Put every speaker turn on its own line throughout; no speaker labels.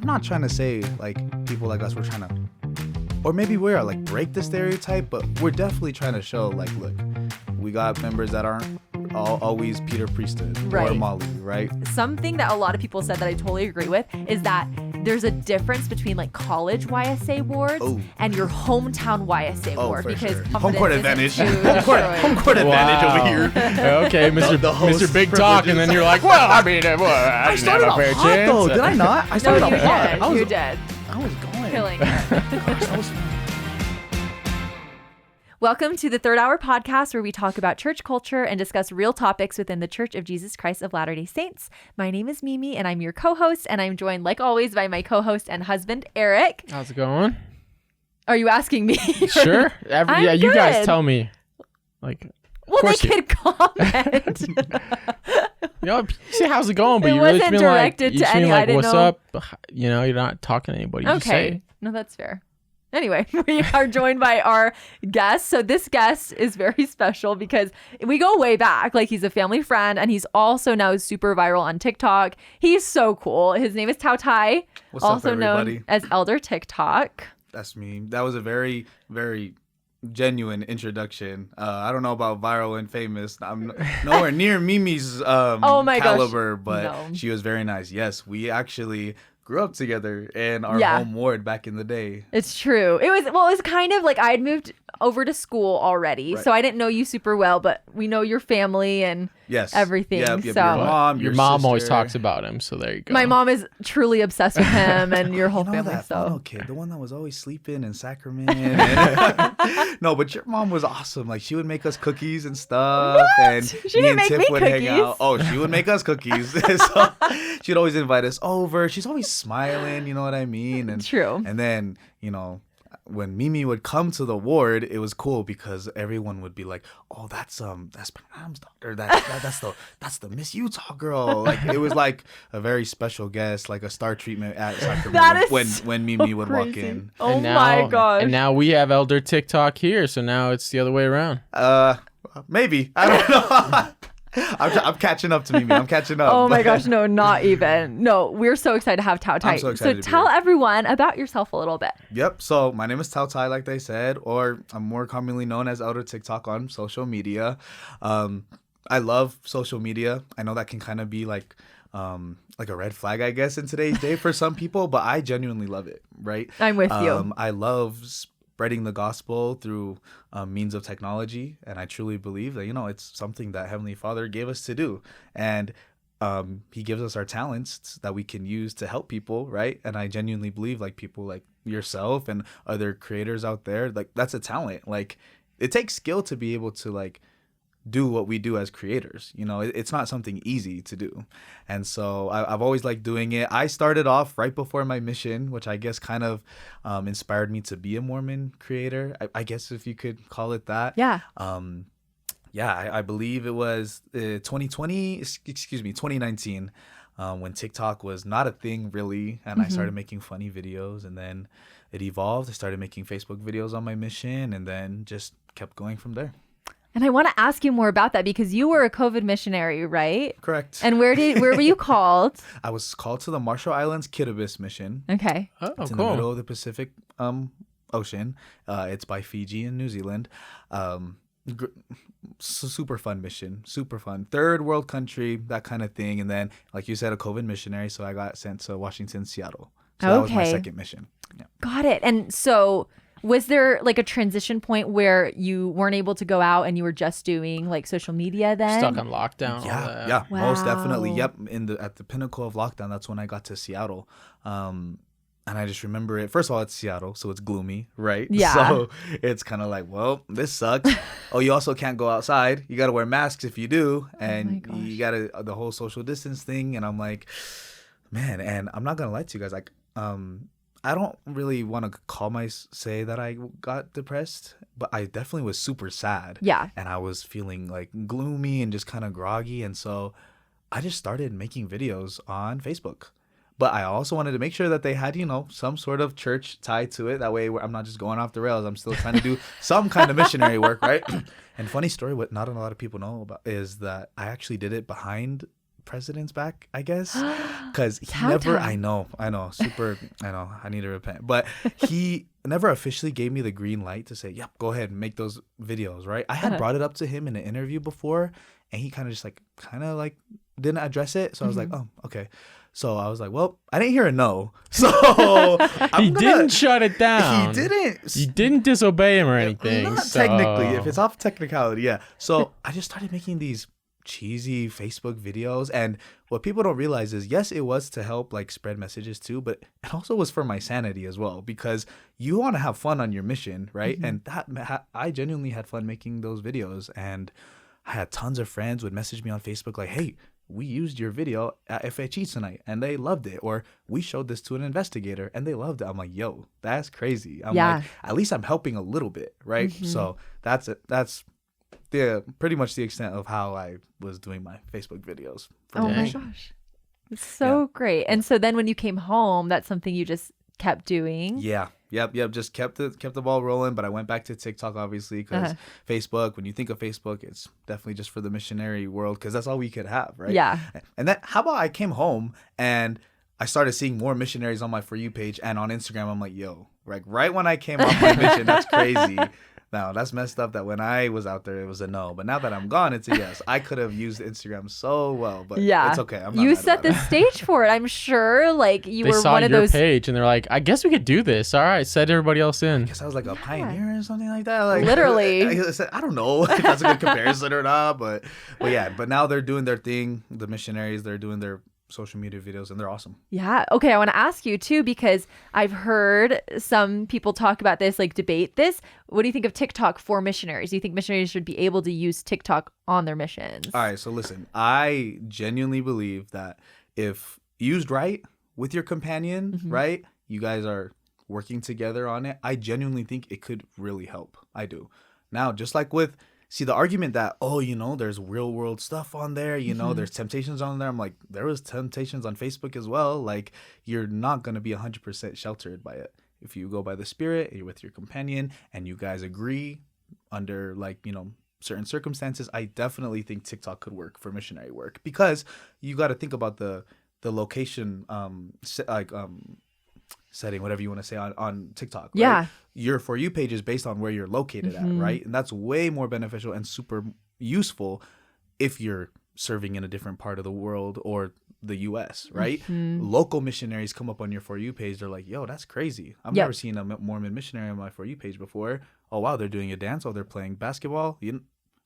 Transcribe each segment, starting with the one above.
I'm not trying to say like people like us, we're trying to, or maybe we are like break the stereotype, but we're definitely trying to show like, look, we got members that aren't always Peter Priesthood or Molly, right?
Something that a lot of people said that I totally agree with is that there's a difference between like college YSA wards and your hometown YSA ward, because
home court advantage.
home
court advantage over here.
Okay, Mr. Big Talk, and then you're like, well, I mean, I
started off hot though, did I not? I started off hot.
You did.
I was going.
Killing it.
Gosh, that was fun.
Welcome to the Third Hour podcast, where we talk about church culture and discuss real topics within the Church of Jesus Christ of Latter-day Saints. My name is Mimi, and I'm your co-host, and I'm joined, like always, by my co-host and husband, Eric.
How's it going?
Are you asking me?
Sure. Yeah, you guys tell me. Like,
well, they could comment.
You know, you say how's it going, but
it
you really
wasn't
feel
directed
like,
to any.
Like,
I didn't
what's
know.
up? You know, you're not talking to anybody. You just say.
No, that's fair. Anyway, we are joined by our guest. So this guest is very special because we go way back. Like, he's a family friend, and he's also now super viral on TikTok. He's so cool. His name is Tautai, also known as Elder TikTok.
That's me. That was a very, very genuine introduction. I don't know about viral and famous. I'm nowhere near Mimi's caliber, but she was very nice. Yes, we actually grew up together in our home ward back in the day.
It's true. It was kind of like I had moved over to school already, so I didn't know you super well, but we know your family and everything.
Yep,
so
your
mom always
sister.
talks about him, so there you go.
My mom is truly obsessed with him and your whole family.
That
so
kid, the one that was always sleeping in Sacrament. No, but your mom was awesome. Like, she would make us cookies and stuff.
What?
And
She
me
didn't
and
make
Tiff
me
would
cookies.
hang out. Oh, she would make us cookies. So she'd always invite us over. She's always smiling, you know what I mean? And
true.
And then, you know, when Mimi would come to the ward, it was cool because everyone would be like, "Oh, that's Pam's daughter. That's the Miss Utah girl." Like, it was like a very special guest, like a star treatment at Sacramento when Mimi would walk in.
Oh my gosh!
And now we have Elder TikTok here, so now it's the other way around.
Maybe, I don't know. I'm catching up to Mimi. I'm catching up.
Oh my gosh, no, not even. No, we're so excited to have Tautai.
I'm so excited to
tell
be here.
everyone about yourself a little bit.
Yep. So my name is Tautai, like they said, or I'm more commonly known as Elder TikTok on social media. I love social media. I know that can kind of be like a red flag, I guess, in today's day for some people, but I genuinely love it. Right.
I'm with you.
I love spreading the gospel through means of technology, and I truly believe that, you know, it's something that Heavenly Father gave us to do, and he gives us our talents that we can use to help people, right? And I genuinely believe, like, people like yourself and other creators out there, like, that's a talent. Like, it takes skill to be able to, like, do what we do as creators. You know, it's not something easy to do. And so I've always liked doing it. I started off right before my mission, which I guess kind of inspired me to be a Mormon creator, I guess, if you could call it that.
Yeah.
I believe it was 2019, when TikTok was not a thing really, and I started making funny videos, and then it evolved. I started making Facebook videos on my mission, and then just kept going from there.
And I want to ask you more about that, because you were a COVID missionary, right?
Correct.
And where were you called?
I was called to the Marshall Islands Kitabis mission.
Okay.
Oh,
It's in
cool.
the middle of the Pacific Ocean. It's by Fiji and New Zealand. Super fun mission. Super fun. Third world country, that kind of thing. And then, like you said, a COVID missionary. So I got sent to Washington, Seattle. So that was my second mission. Yeah.
Got it. And so was there like a transition point where you weren't able to go out and you were just doing like social media then?
Stuck on lockdown.
Yeah, most definitely.
Wow.
Yep. At the pinnacle of lockdown, that's when I got to Seattle. And I just remember it. First of all, it's Seattle, so it's gloomy, right?
Yeah.
So it's kind of like, well, this sucks. Oh, you also can't go outside. You got to wear masks if you do. And you got to, the whole social distance thing. And I'm like, man, and I'm not going to lie to you guys. Like, I don't really want to say that I got depressed, but I definitely was super sad.
Yeah.
And I was feeling like gloomy and just kind of groggy. And so I just started making videos on Facebook. But I also wanted to make sure that they had, you know, some sort of church tied to it. That way I'm not just going off the rails. I'm still trying to do some kind of missionary work, right? And funny story, what not a lot of people know about is that I actually did it behind presidents back, I guess, because he
Tautai.
never. I know, super. I know, I need to repent, but he never officially gave me the green light to say, "Yep, go ahead and make those videos." Right? I had brought it up to him in an interview before, and he kind of like didn't address it. So I was like, "Oh, okay." So I was like, "Well, I didn't hear a no, so
he didn't shut it down.
He didn't.
You didn't disobey him or anything.
Not
so.
technically. If it's off technicality, yeah. So I just started making these cheesy Facebook videos, and what people don't realize is, yes, it was to help like spread messages too, but it also was for my sanity as well, because you want to have fun on your mission, right? And that I genuinely had fun making those videos, and I had tons of friends would message me on Facebook like, "Hey, we used your video at FHE tonight and they loved it," or "We showed this to an investigator and they loved it." I'm like, "Yo, that's crazy." I'm like, at least I'm helping a little bit, right? So that's it. That's pretty much the extent of how I was doing my Facebook videos.
Oh my gosh. It's so great. And so then when you came home, that's something you just kept doing.
Yeah. Yep. Just kept the ball rolling. But I went back to TikTok, obviously, because Facebook, when you think of Facebook, it's definitely just for the missionary world, because that's all we could have, right?
Yeah.
And then how about I came home and I started seeing more missionaries on my For You page and on Instagram. I'm like, yo, like right when I came off my mission, that's crazy. Now, that's messed up that when I was out there, it was a no. But now that I'm gone, it's a yes. I could have used Instagram so well, but it's okay. I'm not
You
mad
set
about
the stage for it, I'm sure. Like you
they
were
saw
one of
your
those
page and they're like, I guess we could do this. All right, set everybody else in.
I guess I was like a pioneer or something like that. Like
Literally.
I don't know if that's a good comparison or not, but yeah. But now they're doing their thing. The missionaries, they're doing their social media videos, and they're awesome.
Yeah. Okay. I want to ask you too, because I've heard some people talk about this, like debate this. What do you think of TikTok for missionaries? Do you think missionaries should be able to use TikTok on their missions?
All right. So listen, I genuinely believe that if used right with your companion, right, you guys are working together on it. I genuinely think it could really help. I do. Now, just like with the argument that, there's real world stuff on there, there's temptations on there. I'm like, there was temptations on Facebook as well. Like, you're not going to be 100% sheltered by it. If you go by the Spirit, you're with your companion, and you guys agree under, certain circumstances, I definitely think TikTok could work for missionary work, because you got to think about the location, setting, whatever you want to say on TikTok. Right?
Yeah.
Your For You page is based on where you're located at, right? And that's way more beneficial and super useful if you're serving in a different part of the world or the U.S., right? Local missionaries come up on your For You page. They're like, yo, that's crazy. I've never seen a Mormon missionary on my For You page before. Oh, wow, they're doing a dance. Oh, they're playing basketball.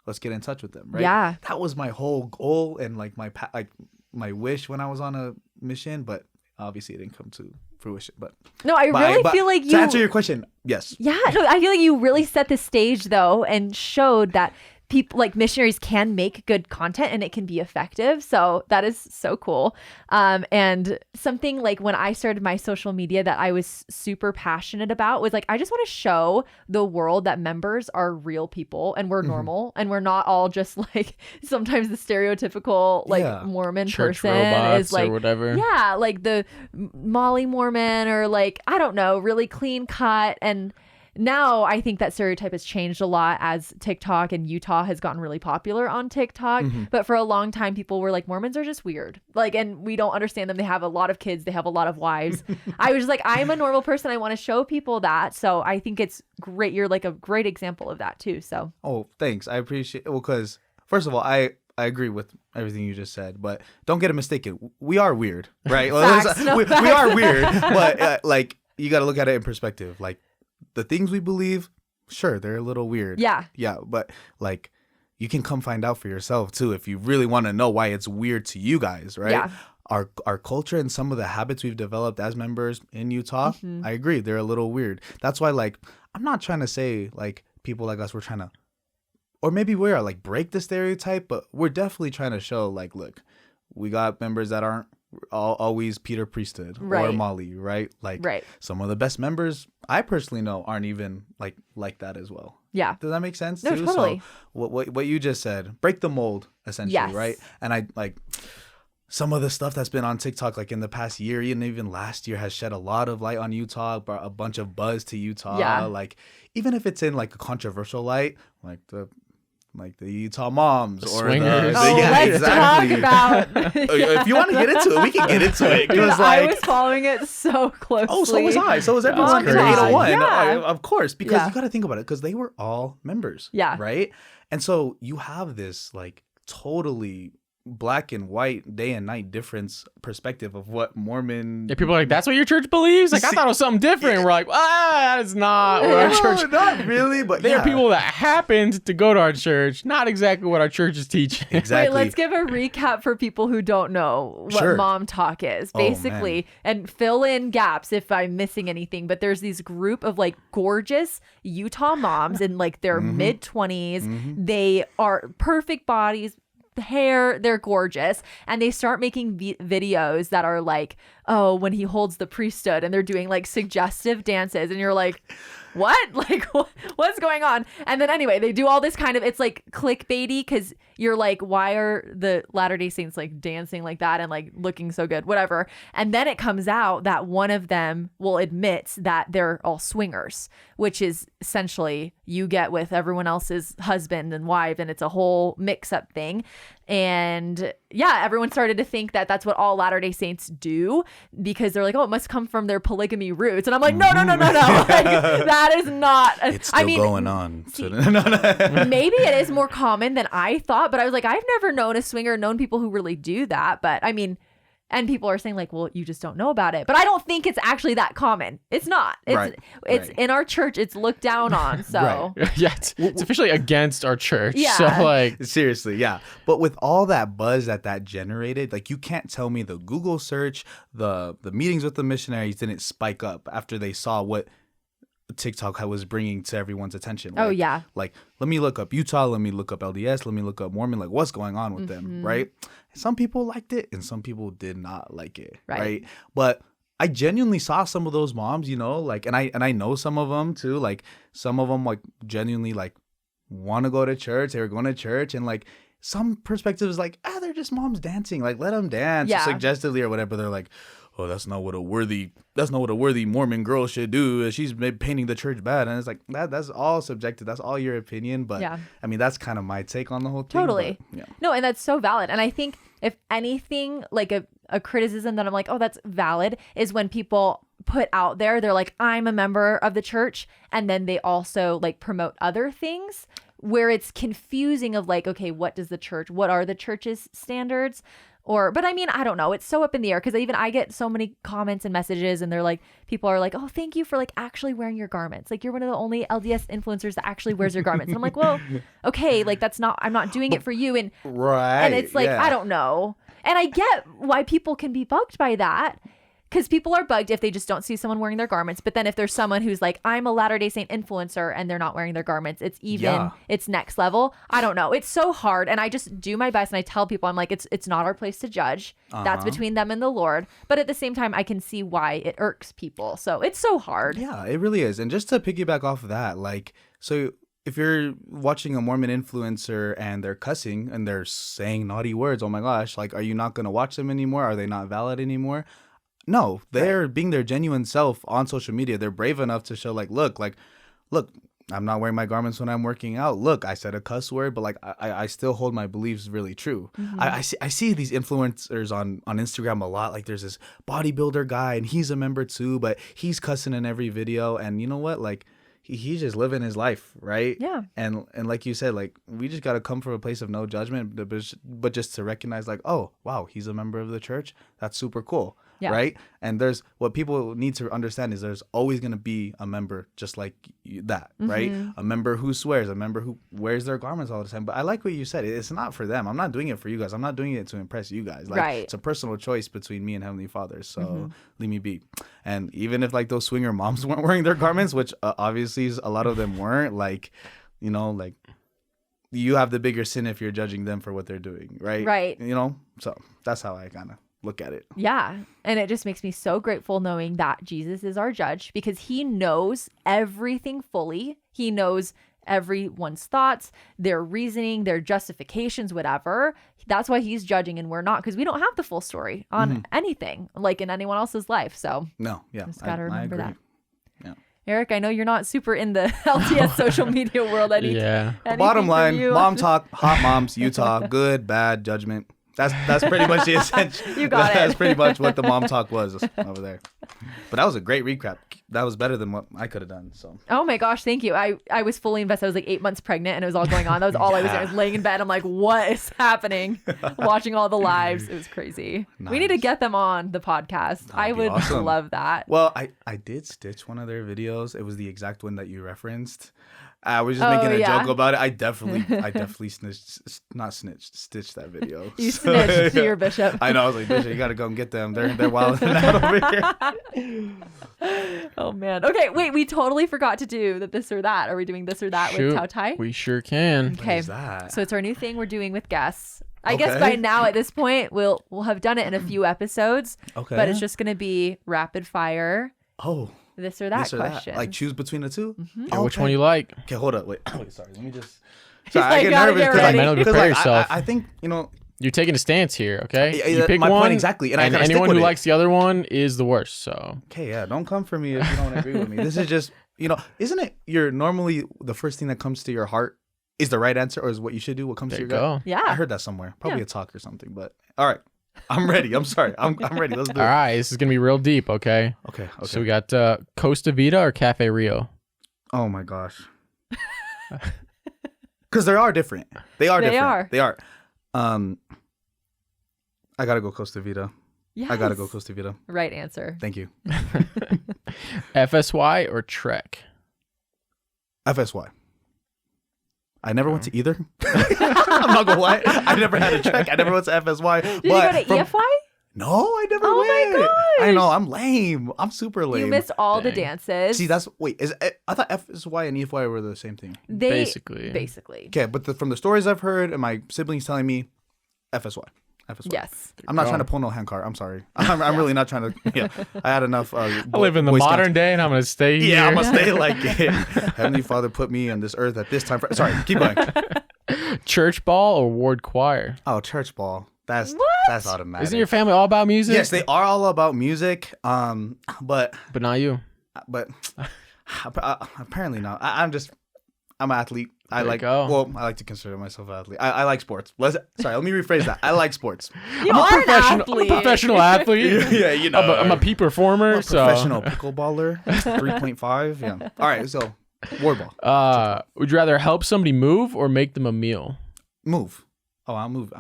Let's get in touch with them, right?
Yeah.
That was my whole goal and my wish when I was on a mission, but obviously it didn't come to fruition. But
no, I really feel like
to answer your question, yes.
Yeah, no, I feel like you really set the stage though and showed that people like missionaries can make good content and it can be effective. So that is so cool. And something like when I started my social media that I was super passionate about was like, I just want to show the world that members are real people and we're normal and we're not all just like sometimes the stereotypical Mormon
church
person
robots
is like
or whatever.
Yeah, like the Molly Mormon or like, I don't know, really clean cut. And now I think that stereotype has changed a lot as TikTok and Utah has gotten really popular on TikTok. But for a long time, people were like, Mormons are just weird. Like, and we don't understand them. They have a lot of kids. They have a lot of wives. I was just like, I'm a normal person. I want to show people that. So I think it's great. You're like a great example of that too. So. Oh,
thanks. I appreciate it. Well, because first of all, I agree with everything you just said, but don't get it mistaken. We are weird, right?
Facts.
we are weird, but you got to look at it in perspective. Like, the things we believe, sure, they're a little weird.
Yeah.
Yeah, but you can come find out for yourself too if you really want to know why it's weird to you guys, right?
Yeah.
Our culture and some of the habits we've developed as members in Utah, I agree, they're a little weird. That's why I'm not trying to say people like us, we're trying to, or maybe we are break the stereotype, but we're definitely trying to show look, we got members that aren't always Peter Priesthood or Molly, right? Some of the best members I personally know aren't even like that as well.
Yeah.
Does that make sense
No,
too?
totally.
So what you just said, break the mold essentially, right? And I some of the stuff that's been on TikTok in the past year and even last year has shed a lot of light on Utah, brought a bunch of buzz to Utah.
Yeah.
Even if it's in a controversial light, the like the Utah moms or
swingers.
Let's talk about.
If you want to get into it, we can get into it.
Dude, I was following it so closely.
Oh, so was I. So was everyone in
crazy.
801.
Yeah.
Of course, because you got to think about it, because they were all members.
Yeah.
Right? And so you have this like totally black and white, day and night difference perspective of what Mormon.
Yeah, people are like, that's what your church believes? Like, I thought it was something different. We're like, that is not what our church.
Not really, but
There are people that happened to go to our church, not exactly what our church is teaching.
Exactly.
Wait, let's give a recap for people who don't know what mom talk is, basically, and fill in gaps if I'm missing anything. But there's these group of like gorgeous Utah moms in like their mid 20s. They are perfect bodies, hair, they're gorgeous, and they start making videos that are like, oh, when he holds the priesthood, and they're doing like suggestive dances, and you're like, what? Like, what's going on? And then anyway, they do all this kind of, it's like clickbaity, because you're like, why are the Latter-day Saints like dancing like that and like looking so good, whatever. And then it comes out that one of them will admit that they're all swingers, which is essentially you get with everyone else's husband and wife, and it's a whole mix-up thing. And yeah, everyone started to think that that's what all Latter-day Saints do, because they're like, oh, it must come from their polygamy roots. And I'm like, no. Like, that is not.
It's still going on.
See, maybe it is more common than I thought, but I was like, I've never known a swinger, known people who really do that. But I mean, and people are saying like, well, you just don't know about it. But I don't think it's actually that common. It's not. It's in our church. It's looked down on. So
yeah, it's officially against our church.
Yeah.
So like,
seriously, yeah. But with all that buzz that generated, like, you can't tell me the Google search, the meetings with the missionaries didn't spike up after they saw what TikTok was bringing to everyone's attention.
Oh, yeah.
Like, let me look up Utah, let me look up LDS, let me look up Mormon, like, what's going on with them, right? Some people liked it and some people did not like it, right? But I genuinely saw some of those moms, you know, like, and I know some of them too, like, some of them like genuinely like want to go to church, they were going to church, and like some perspectives like, they're just moms dancing, like, let them dance suggestively or whatever. They're like, oh, that's not what a worthy Mormon girl should do. She's painting the church bad. And it's like, that's all subjective. That's all your opinion. But I mean, that's kind of my take on the whole thing.
Totally.
But, yeah.
No, and that's so valid. And I think if anything, like a criticism that I'm like, oh, that's valid, is when people put out there, they're like, I'm a member of the church, and then they also like promote other things, where it's confusing of like, okay, what are the church's standards? But I mean, I don't know. It's so up in the air, because I get so many comments and messages, and they're like, people are like, oh, thank you for like actually wearing your garments. Like, you're one of the only LDS influencers that actually wears your garments. And I'm like, well, okay, like, I'm not doing it for you. And and it's like, I don't know. And I get why people can be bugged by that, because people are bugged if they just don't see someone wearing their garments. But then if there's someone who's like, I'm a Latter-day Saint influencer, and they're not wearing their garments, it's next level. I don't know. It's so hard. And I just do my best. And I tell people, I'm like, it's not our place to judge. That's between them and the Lord. But at the same time, I can see why it irks people. So it's so hard.
Yeah, it really is. And just to piggyback off of that, like, so if you're watching a Mormon influencer and they're cussing and they're saying naughty words, oh my gosh, like, are you not going to watch them anymore? Are they not valid anymore? No, they're being their genuine self on social media. They're brave enough to show look, I'm not wearing my garments when I'm working out. Look, I said a cuss word, but like, I still hold my beliefs really true. I see these influencers on Instagram a lot. Like, there's this bodybuilder guy and he's a member too, but he's cussing in every video. And you know what? Like, he's just living his life, right? Yeah. And like you said, like, we just got to come from a place of no judgment, but just to recognize like, oh, wow, he's a member of the church. That's super cool. Yeah. Right. And what people need to understand is there's always going to be a member just like that. Right. A member who swears, a member who wears their garments all the time. But I like what you said. It's not for them. I'm not doing it for you guys. I'm not doing it to impress you guys. Like, it's a personal choice between me and Heavenly Father. So leave me be. And even if like those swinger moms weren't wearing their garments, which obviously a lot of them weren't, like, you know, like, you have the bigger sin if you're judging them for what they're doing. Right. Right. You know, so that's how I kind of look at it.
Yeah. And it just makes me so grateful knowing that Jesus is our judge, because he knows everything fully. He knows everyone's thoughts, their reasoning, their justifications, whatever. That's why he's judging and we're not, because we don't have the full story on anything, like in anyone else's life. So
no, yeah,
just gotta remember that.
Yeah.
Eric, I know you're not super in the LTS social media world.
Yeah.
Bottom
from
line,
you?
mom talk, hot moms, Utah, good, bad, judgment. That's pretty much the essential.
You got it.
That's pretty much what the mom talk was over there. But that was a great recap. That was better than what I could have done. So.
Oh my gosh, thank you. I was fully invested. I was like 8 months pregnant and it was all going on. That was all I was doing. I was laying in bed. I'm like, what is happening? Watching all the lives. It was crazy.
Nice.
We need to get them on the podcast. I would
awesome.
love that.
Well, I did stitch one of their videos. It was the exact one that you referenced. I was just making a joke about it. I definitely stitched that video.
You snitched to your bishop.
I know. I was like, Bishop, you got to go and get them. They're wilding out over here.
Oh man. Okay, wait. We totally forgot to do the this or that. Are we doing this or that with Tautai?
We sure can.
Okay.
What is that?
So it's our new thing we're doing with guests. I guess by now at this point we'll have done it in a few episodes.
Okay.
But it's just gonna be rapid fire.
Oh.
This or that question.
Like choose between the two?
Mm-hmm.
Yeah, which one you like?
Okay, hold up. Wait, sorry. Let me just. Sorry, I
like,
get
gotta
nervous
get
because
ready.
Mentally prepare yourself.
I think,
You're taking a stance here, okay?
Yeah,
you pick
my
one,
point exactly, and I gotta stick
anyone
with
who
it.
likes the other one is the worst. So
okay, yeah, don't come for me if you don't agree with me. This is just, isn't it you're normally the first thing that comes to your heart is the right answer or is what you should do, what comes
there
to
you
your gut?
go.
Yeah.
I heard that somewhere. Probably a talk or something, but all right. I'm ready. I'm sorry. I'm ready. Let's do
All
it.
right, this is gonna be real deep, okay?
Okay.
So we got Costa Vida or Cafe Rio.
Oh my gosh. Because they are different. They are different. They are. I gotta go Costa Vida.
Yes.
I gotta go Costa Vida.
Right answer.
Thank you.
FSY or Trek?
FSY. I never went to either. I'm not gonna lie. I never had a Trek. I never went to FSY.
Did you go to EFY?
No, I never
Oh my
went.
gosh.
I know. I'm lame. I'm super lame.
You missed all the
Dang.
dances.
See, I thought FSY and EFY were the same thing.
Basically.
Okay, but from the stories I've heard and my siblings telling me, FSY. FSY.
Yes.
I'm not trying to pull no hand card. I'm sorry. I'm really not trying to. Yeah, I had enough.
I live in the modern day, and I'm gonna stay here.
Yeah, I'm gonna stay like it. Heavenly Father put me on this earth at this time. Sorry, keep going.
Church ball or ward choir?
Oh, church ball. That's automatic.
Isn't your family all about music?
Yes, they are all about music. But
But not you.
apparently not. I'm an athlete. I
There you
like.
go.
Well, I like to consider myself an athlete. I like sports. Let me rephrase that. I like sports.
You
I'm
are
a professional.
an
I'm
athlete.
a professional athlete.
Yeah,
I'm a peak performer.
I'm a professional pickleballer. 3.5. Yeah. All right. So, ward ball.
Would you rather help somebody move or make them a meal?
Move. Oh, I'll move.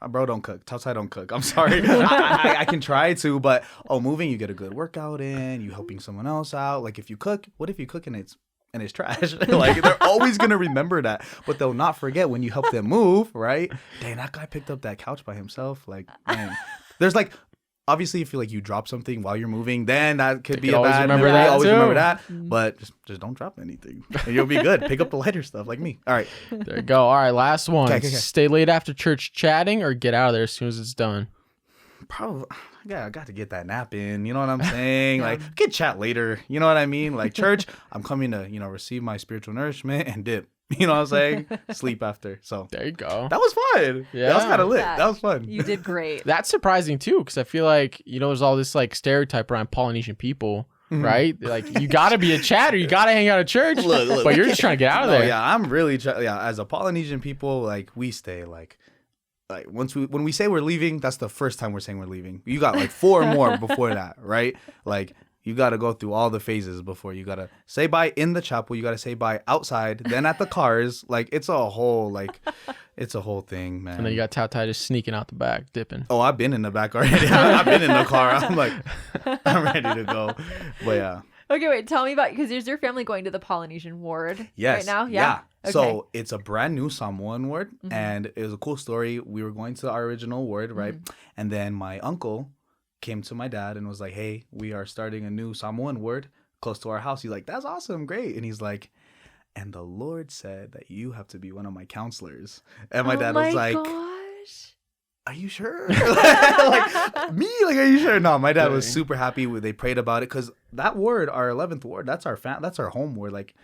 Bro, don't cook. Tautai don't cook. I'm sorry. I can try to, but moving, you get a good workout in. You helping someone else out. Like if you cook, what if you cook and it's trash? Like they're always gonna remember that, but they'll not forget when you help them move. Right? Dang, that guy picked up that couch by himself. Like, man, there's like. Obviously, if you drop something while you're moving, then that could be a bad memory. Always remember that. But just don't drop anything, and you'll be good. Pick up the lighter stuff like me. All right.
There you go. All right, last one.
Okay.
Stay late after church chatting or get out of there as soon as it's done.
Probably. Yeah, I got to get that nap in. You know what I'm saying? Like, get chat later. You know what I mean? Like church, I'm coming to receive my spiritual nourishment and dip. You know what I'm saying? Sleep after. So
There you go.
that was fun.
Yeah.
That was kind of lit. That was fun.
You did great.
That's surprising too, because I feel like there's all this like stereotype around Polynesian people, right? Like you got to be a chatter, you got to hang out at church,
Look,
but you're just trying to get out of there.
Yeah, I'm really as a Polynesian people, like we stay like when we say we're leaving, that's the first time we're saying we're leaving. You got like 4 more before that, right? Like you got to go through all the phases before you got to say bye in the chapel. You got to say bye outside, then at the cars. Like it's a whole thing, man.
And then you got Tautai just sneaking out the back, dipping.
Oh, I've been in the back already. I've been in the car. I'm like, I'm ready to go. But yeah.
Okay, wait. Tell me about because is your family going to the Polynesian ward
Yes.
right now? Yeah. Okay.
So it's a brand new Samoan ward, and it was a cool story. We were going to our original ward, right? And then my uncle came to my dad and was like, "Hey, we are starting a new Samoan ward close to our house." He's like, "That's awesome, great." And he's like, "And the Lord said that you have to be one of my counselors." And my dad was like,
gosh.
"Are you sure?" Like me, like, "Are you sure?" No, my dad was super happy. They prayed about it because that ward, our 11th ward, that's our home ward. Like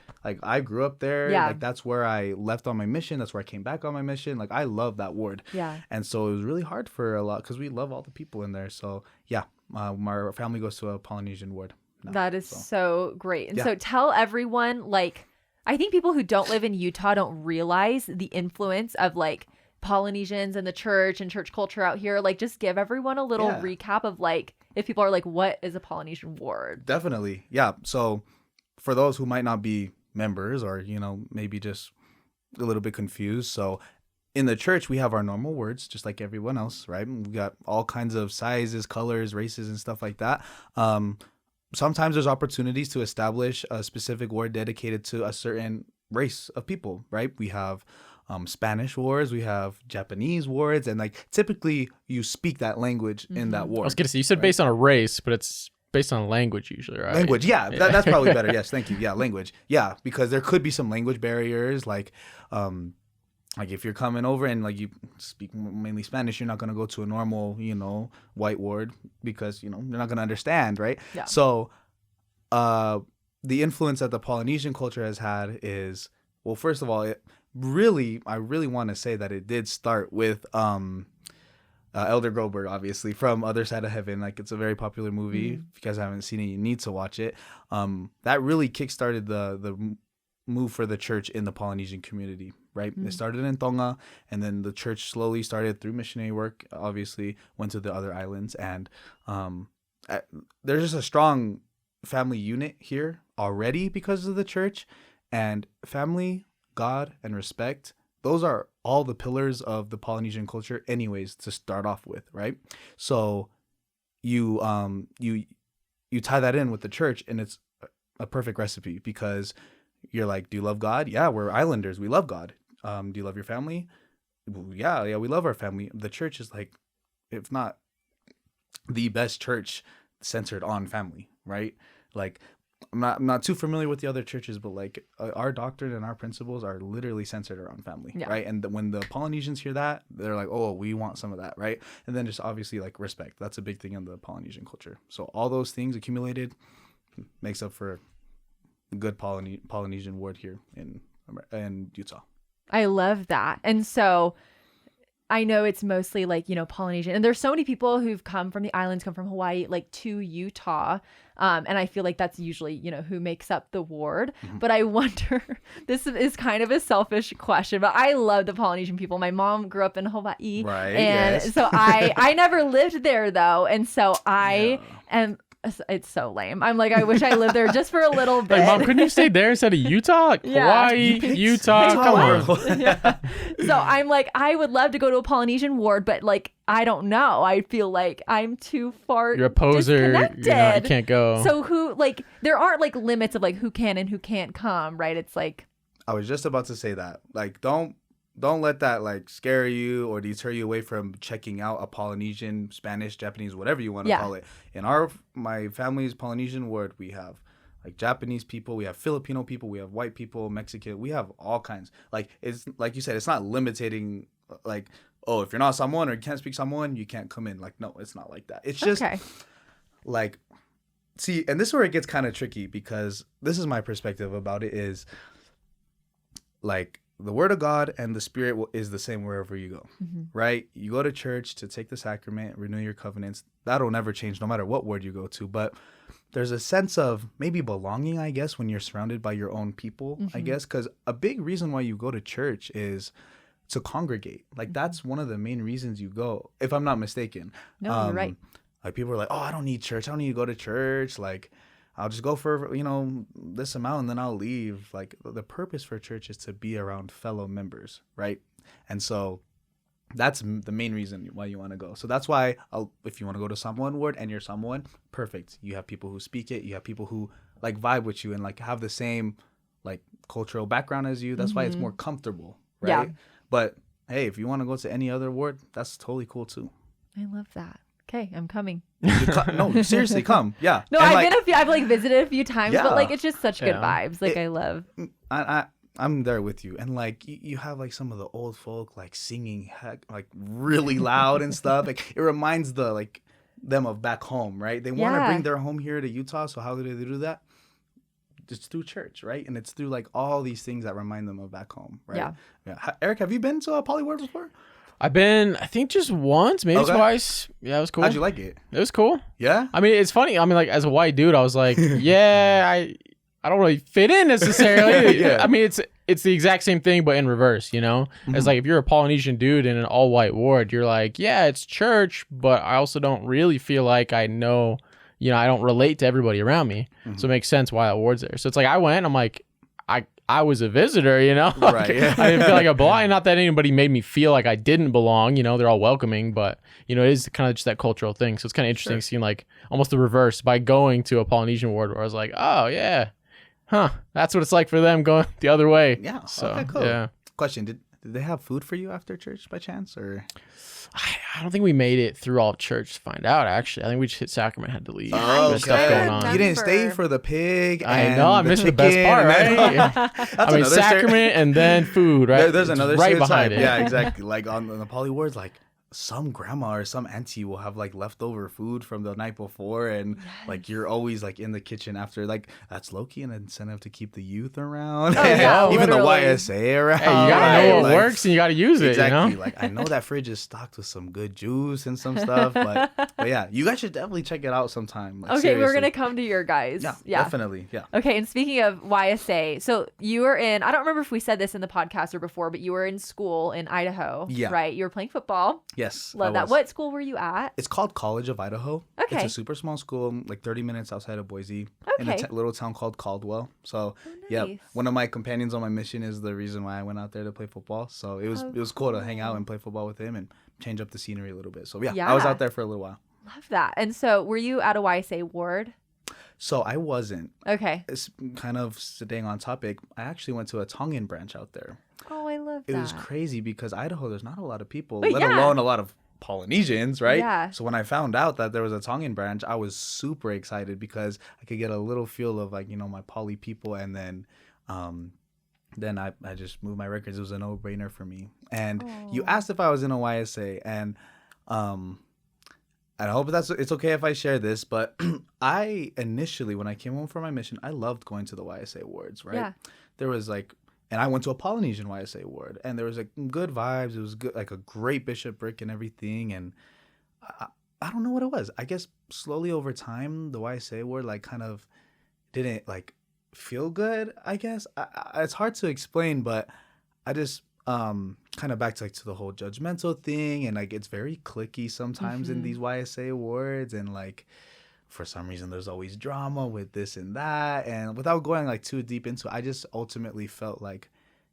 I grew up there.
Yeah.
Like that's where I left on my mission. That's where I came back on my mission. Like I love that ward.
Yeah.
And so it was really hard for a lot because we love all the people in there. So yeah, our family goes to a Polynesian ward. now.
That is so great. And
Yeah.
so tell everyone, like, I think people who don't live in Utah don't realize the influence of like Polynesians and the church and church culture out here. Like, just give everyone a little
Yeah.
recap of like, if people are like, what is a Polynesian ward?
Definitely. Yeah. So for those who might not be members or, maybe just a little bit confused. So in the church, we have our normal words, just like everyone else, right? We got all kinds of sizes, colors, races, and stuff like that. Sometimes there's opportunities to establish a specific ward dedicated to a certain race of people, right? We have Spanish wards, we have Japanese wards, and like typically you speak that language in that ward.
I was gonna say, you said based on a race, but it's based on language usually, right?
Language, yeah. That's probably better. Yes, thank you. Yeah, language. Yeah, because there could be some language barriers, like if you're coming over and like you speak mainly Spanish, you're not gonna go to a normal, white ward because you're not gonna understand, right?
Yeah.
So, the influence that the Polynesian culture has had is, well, first of all, I really want to say that it did start with Elder Groberg, obviously, from Other Side of Heaven. Like, it's a very popular movie. If you guys haven't seen it, you need to watch it. That really kickstarted the move for the church in the Polynesian community, right? It started in Tonga, and then the church slowly started through missionary work, obviously, went to the other islands. And there's just a strong family unit here already because of the church. And family, God, and respect, those are all the pillars of the Polynesian culture anyways to start off with, right? So you tie that in with the church, and it's a perfect recipe because you're like, do you love God? Yeah, we're islanders. We love God. Do you love your family? Yeah, we love our family. The church is like, if not the best church centered on family, right? Like, I'm not too familiar with the other churches, but like our doctrine and our principles are literally centered around family, right? And when the Polynesians hear that, they're like, oh, we want some of that, right? And then just obviously like respect. That's a big thing in the Polynesian culture. So all those things accumulated makes up for a good Polynesian word here in Utah.
I love that. And so I know it's mostly like, Polynesian. And there's so many people who've come from the islands, come from Hawaii, like to Utah. And I feel like that's usually, who makes up the ward. But I wonder, this is kind of a selfish question, but I love the Polynesian people. My mom grew up in Hawaii.
Right.
And
yes.
so I never lived there though. And so I am. It's so lame. I'm like, I wish I lived there just for a little bit.
Like, Mom, couldn't you stay there instead of Utah? Like, Hawaii, Utah, come on.
Yeah. So I'm like, I would love to go to a Polynesian ward, but like, I don't know. I feel like I'm too far.
You're a poser. You can't go.
So there aren't like limits of like who can and who can't come, right? It's like.
I was just about to say that. Like, don't let that like scare you or deter you away from checking out a Polynesian, Spanish, Japanese, whatever you want to call it. In my family's Polynesian ward, we have like Japanese people, we have Filipino people, we have white people, Mexican, we have all kinds. Like, it's like you said, it's not limiting like, oh, if you're not Samoan or you can't speak Samoan, you can't come in. Like, no, it's not like that. It's just like, see, and this is where it gets kind of tricky because this is my perspective about it is like, the word of God and the spirit is the same wherever you go, right? You go to church to take the sacrament, renew your covenants. That'll never change no matter what word you go to. But there's a sense of maybe belonging, I guess, when you're surrounded by your own people, I guess, because a big reason why you go to church is to congregate. Like, that's one of the main reasons you go, if I'm not mistaken.
No, you're right.
Like, people are like, oh, I don't need church. I don't need to go to church. Like, I'll just go for, this amount and then I'll leave. Like, the purpose for church is to be around fellow members, right? And so that's the main reason why you want to go. So that's why if you want to go to Samoan ward and you're Samoan, perfect. You have people who speak it. You have people who like vibe with you and like have the same like cultural background as you. That's why it's more comfortable, right? Yeah. But hey, if you want to go to any other ward, that's totally cool too.
I love that. Okay, I'm coming.
No, seriously, come. Yeah.
No, I've like visited a few times, but like it's just such good vibes. Like, I love.
I'm there with you, and like you have like some of the old folk like singing like really loud and stuff. Like, it reminds them of back home, right? They want to bring their home here to Utah. So how do they do that? It's through church, right? And it's through like all these things that remind them of back home, right? Yeah. Eric, have you been to a poly ward before?
I've been, I think, just once, maybe twice. Yeah, it was cool.
How'd you like it?
It was cool.
Yeah?
I mean, it's funny. I mean, like, as a white dude, I was like, yeah, I don't really fit in necessarily.
Yeah.
I mean, it's the exact same thing, but in reverse, you know? It's like if you're a Polynesian dude in an all-white ward, you're like, yeah, it's church, but I also don't really feel like I know, you know, I don't relate to everybody around me. So it makes sense why that ward's there. So it's like I went, I'm like, I was a visitor, you know?
Right, yeah.
I didn't feel like I belonged. Not that anybody made me feel like I didn't belong, you know? They're all welcoming, but, you know, it is kind of just that cultural thing. So it's kind of interesting seeing like almost the reverse by going to a Polynesian ward where I was like, oh, yeah. Huh, that's what it's like for them going the other way.
Yeah.
So,
okay, cool.
Yeah.
Question, did they have food for you after church by chance, or?
I don't think we made it through all of church to find out, actually. I think we just hit Sacrament, had to leave.
Oh,
There's stuff going on.
You didn't stay for the pig.
I know, I missed the best part, right? I mean, Sacrament and then food, right?
There's another
right behind it.
Yeah, exactly. Like on the poly wards, like some grandma or some auntie will have like leftover food from the night before, and like you're always like in the kitchen after. Like that's low-key an incentive to keep the youth around.
Oh, yeah,
even the
literally.
YSA around.
Hey, you gotta know what
like,
works and you gotta use it.
Exactly.
You know?
Like I know that fridge is stocked with some good juice and some stuff, but yeah, you guys should definitely check it out sometime. Like,
Okay,
seriously.
we're gonna come to your guys.
Yeah, definitely. Yeah.
Okay, and speaking of YSA, so you were in, I don't remember if we said this in the podcast or before, but you were in school in Idaho.
Yeah.
Right? You were playing football.
Yes.
Love
I
that.
was.
What school were you at?
It's called College of Idaho.
Okay.
It's a super small school, like 30 minutes outside of Boise, in a
Okay.
little town called Caldwell. So, yeah,
nice.
one of my companions on my mission is the reason why I went out there to play football. So it was cool to hang out and play football with him and change up the scenery a little bit. So yeah, I was
Yeah.
out there for a little while.
Love that. And so were you at a YSA ward?
So I wasn't.
Okay.
It's kind of staying on topic. I actually went to a Tongan branch out there.
Oh, I love
It
that.
was crazy because Idaho, there's not a lot of people,
But
let
yeah.
alone a lot of Polynesians, right?
Yeah.
So when I found out that there was a Tongan branch, I was super excited because I could get a little feel of like, you know, my poly people, and then I just moved my records. It was a no-brainer for me. And you asked if I was in a YSA, and I hope it's okay if I share this, but I initially, when I came home from my mission, I loved going to the YSA wards, right?
Yeah.
There was like, and I went to a Polynesian YSA ward, and there was like good vibes. It was good, like a great bishopric and everything. And I don't know what it was. I guess slowly over time, the YSA ward like kind of didn't like feel good. I guess it's hard to explain, but I just kind of back to the whole judgmental thing, and like it's very cliquey sometimes in these YSA awards, and like for some reason there's always drama with this and that, and without going like too deep into it, I just ultimately felt like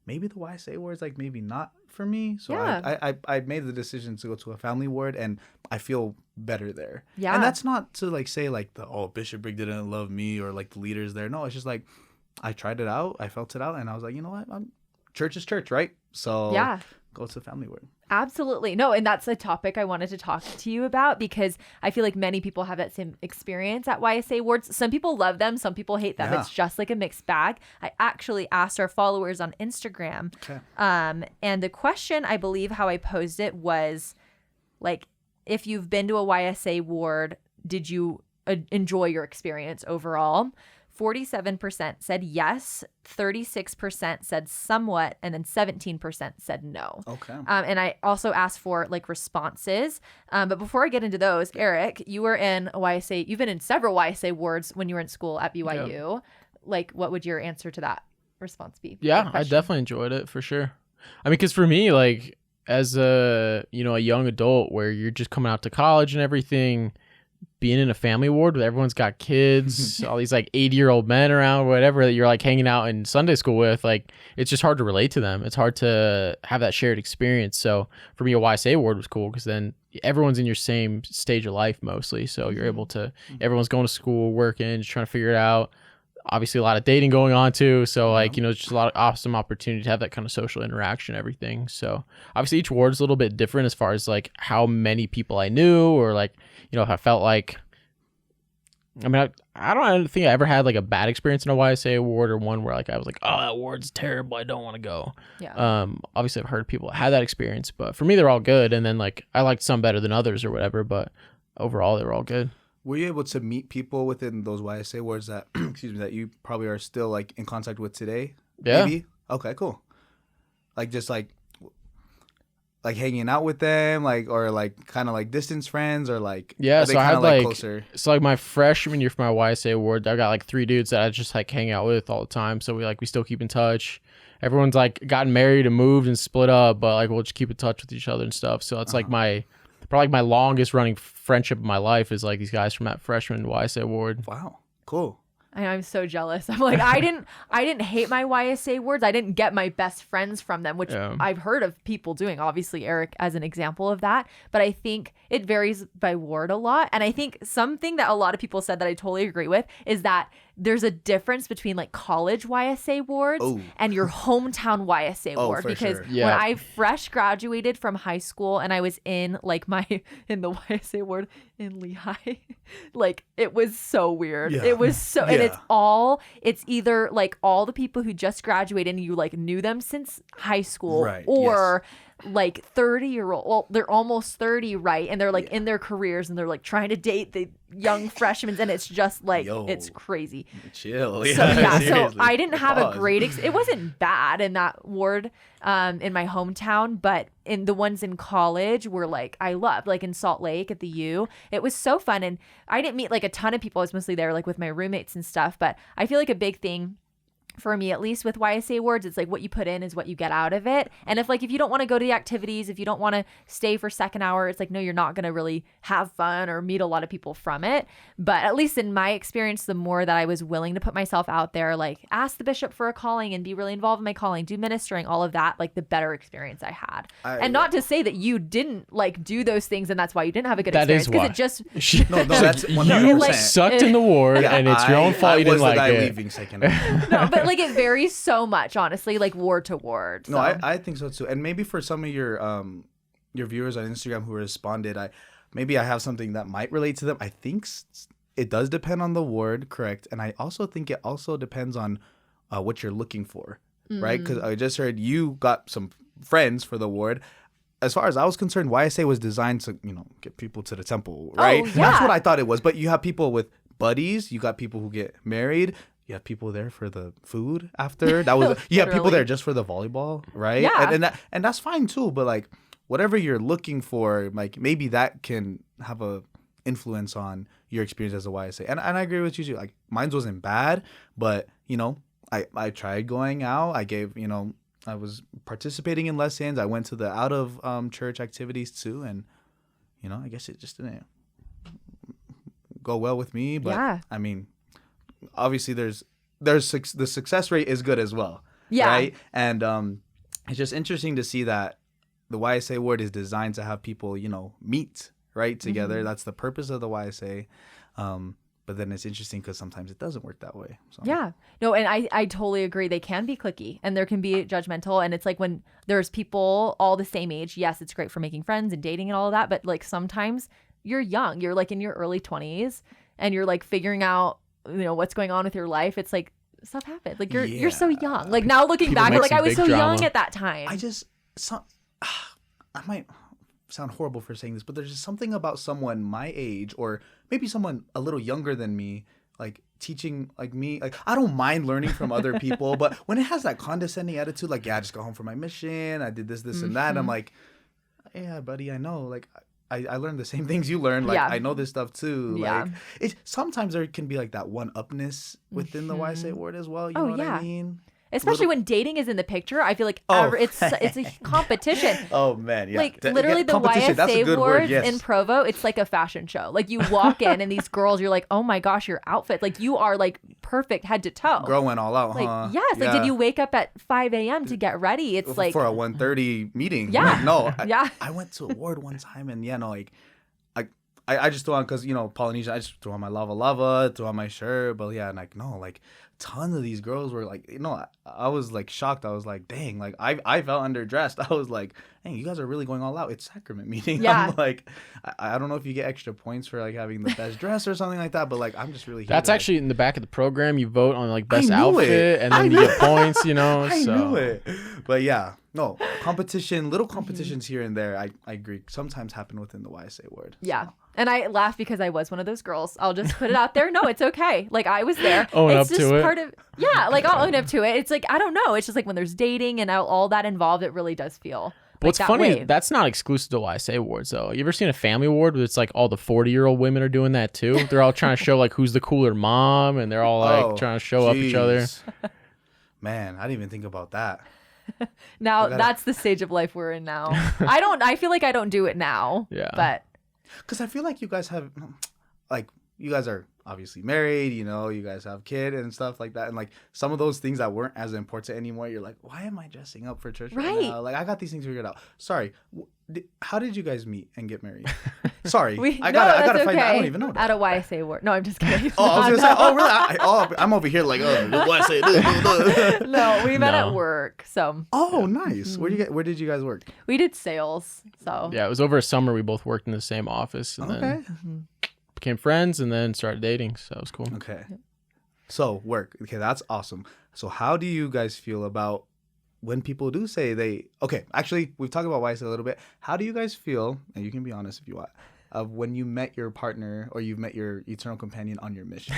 maybe the YSA ward's like maybe not for me. So
Yeah.
I made the decision to go to a family ward, and I feel better there.
Yeah.
And that's not to like say like Bishopric didn't love me or like the leaders there. No, it's just like I tried it out, I felt it out, and I was like, you know what, church is church, right? So
Yeah.
go to the family ward.
Absolutely. No, and that's a topic I wanted to talk to you about because I feel like many people have that same experience at YSA wards. Some people love them, some people hate them.
Yeah.
It's just like a mixed bag. I actually asked our followers on Instagram,
Okay.
and the question, I believe how I posed it was like, if you've been to a YSA ward, did you enjoy your experience overall? 47% said yes, 36% said somewhat, and then 17% said no.
Okay.
And I also asked for like responses. But before I get into those, Eric, you were in a YSA, you've been in several YSA wards when you were in school at BYU. Like, what would your answer to that response be?
Yeah, I definitely enjoyed it for sure. I mean, because for me, like as a young adult where you're just coming out to college and everything, being in a family ward where everyone's got kids, all these like 80-year-old men around, whatever, that you're like hanging out in Sunday school with, like it's just hard to relate to them. It's hard to have that shared experience. So for me, a YSA ward was cool because then everyone's in your same stage of life mostly. So you're able to, everyone's going to school, working, just trying to figure it out. Obviously a lot of dating going on too. So like, just a lot of awesome opportunity to have that kind of social interaction and everything. So obviously each ward is a little bit different as far as like how many people I knew, or like, if I felt like, I mean, I don't think I ever had like a bad experience in a YSA ward, or one where like I was like, oh, that ward's terrible, I don't want to go.
Yeah.
Obviously I've heard people that had that experience, but for me, they're all good. And then like, I liked some better than others or whatever, but overall they were all good.
Were you able to meet people within those YSA wards that, that you probably are still like in contact with today?
Yeah.
Maybe? Okay, cool. Like just like, like hanging out with them, like, or like kind of like distance friends, or like
Yeah,
are they
so I
kinda,
had like
closer?
so like my freshman year for my YSA award, I got like 3 dudes that I just like hang out with all the time. So we still keep in touch. Everyone's like gotten married and moved and split up, but like we'll just keep in touch with each other and stuff. So it's like probably my longest running friendship of my life is like these guys from that freshman YSA award.
Wow, cool.
I'm so jealous. I'm like, I didn't hate my YSA words. I didn't get my best friends from them, which I've heard of people doing. Obviously, Eric as an example of that. But I think it varies by ward a lot. And I think something that a lot of people said that I totally agree with is that there's a difference between like college YSA wards and your hometown YSA ward. Because
Yeah.
when I fresh graduated from high school and I was in like in the YSA ward in Lehigh, like it was so weird.
Yeah.
It was so, and it's either like all the people who just graduated and you like knew them since high school,
Right,
or like 30-year-old, well, they're almost 30, right? And they're like in their careers and they're like trying to date the young freshmen, and it's just like it's crazy.
Chill.
So I didn't have a great it wasn't bad in that ward in my hometown, but in the ones in college were like I loved, like in Salt Lake at the U. It was so fun, and I didn't meet like a ton of people. I was mostly there like with my roommates and stuff, but I feel like a big thing for me, at least with YSA awards, it's like what you put in is what you get out of it. And if you don't want to go to the activities, if you don't want to stay for second hour, it's like, no, you're not going to really have fun or meet a lot of people from it. But at least in my experience, the more that I was willing to put myself out there, like ask the bishop for a calling and be really involved in my calling, do ministering, all of that, like the better experience I had. And not to say that you didn't like do those things and that's why you didn't have a good experience. Because it just...
no, that's 100%.
You like sucked in the ward and it's your own fault you didn't like it.
Leaving second.
No, but like it varies so much, honestly, like ward to ward. So.
No, I think so too. And maybe for some of your viewers on Instagram who responded, maybe I have something that might relate to them. I think it does depend on the ward, correct? And I also think it also depends on what you're looking for, right? Because I just heard you got some friends for the ward. As far as I was concerned, YSA was designed to, get people to the temple, right?
Oh, yeah.
That's what I thought it was. But you have people with buddies. You got people who get married. You have people there for the food after. You have people there just for the volleyball, right?
Yeah.
And that's fine too. But like whatever you're looking for, like maybe that can have a influence on your experience as a YSA. And I agree with you too. Like mine wasn't bad, but I tried going out. I gave I was participating in lessons. I went to the out of church activities too, and I guess it just didn't go well with me. But I mean, obviously there's the success rate is good as well, right? And it's just interesting to see that the YSA ward is designed to have people meet right together. That's the purpose of the YSA. But then it's interesting because sometimes it doesn't work that way. So.
Yeah. No, and I totally agree. They can be cliquey and there can be judgmental. And it's like when there's people all the same age, yes, it's great for making friends and dating and all of that. But like sometimes you're young, you're like in your early 20s and you're like figuring out, what's going on with your life. It's like stuff happens. Like you're so young. Like now looking back, like I was so young at that time.
I might sound horrible for saying this, but there's just something about someone my age or maybe someone a little younger than me, like teaching like me, like I don't mind learning from other people, but when it has that condescending attitude, like, yeah, I just go home for my mission, I did this and that, I'm like, yeah, buddy, I know, like I learned the same things you learned, like I know this stuff too. Like sometimes there can be like that one-upness within the YSA word as well, you know what I mean?
Especially when dating is in the picture, I feel like it's a competition.
Oh man, yeah.
Like literally the YSA awards in Provo, it's like a fashion show. Like you walk in and these girls, you're like, oh my gosh, your outfit, like you are like perfect head to toe.
Girl went all out,
like,
huh?
Yes. Like did you wake up at 5 a.m. to get ready? It's like
for a 1:30 meeting.
Yeah.
Like, no. I went to a ward one time and I just threw on because Polynesian. I just threw on my lava, threw on my shirt, but yeah, and like no, like tons of these girls were like, I was like shocked. I was like, dang, like I felt underdressed. I was like, dang, you guys are really going all out. It's sacrament meeting. Yeah. I'm like, I don't know if you get extra points for like having the best dress or something like that, but like I'm just really.
That's actually in the back of the program. You vote on like best outfit, and then you get points. I
knew it, but yeah. No, little competitions here and there, I agree, sometimes happen within the YSA word.
Yeah. So. And I laugh because I was one of those girls. I'll just put it out there. No, it's okay. Like I was there.
It's just
part of like I'll own up to it. It's like, I don't know. It's just like when there's dating and all that involved, it really does feel
What's
that
funny is
wave.
that's not exclusive to YSA awards though. You ever seen a family award where it's like all the 40-year-old women are doing that too? They're all trying to show like who's the cooler mom, and they're all like trying to show up each other.
Jeez. Man, I didn't even think about that.
Now that's the stage of life we're in now. I feel like I don't do it now.
Yeah.
But
Because I feel like you guys have, like, you guys are obviously married, you know, you guys have kid and stuff like that. And, like, some of those things that weren't as important anymore, you're like, why am I dressing up for church right now? Like, I got these things figured out. Sorry. How did you guys meet and get married? Sorry. I gotta find out. I don't even know that.
At a YSA award. No, I'm just kidding.
Oh, I was going to say, oh, really? I'm over here like, oh, YSA.
No, we met at work. So.
Oh, nice. Where did you guys work?
We did sales. So.
Yeah, it was over a summer. We both worked in the same office, and then became friends, and then started dating. So it was cool.
Okay. So work. Okay, that's awesome. So how do you guys feel about when people do say they? Okay, actually, we've talked about YSA a little bit. How do you guys feel? And you can be honest if you want. Of when you met your partner or you've met your eternal companion on your mission.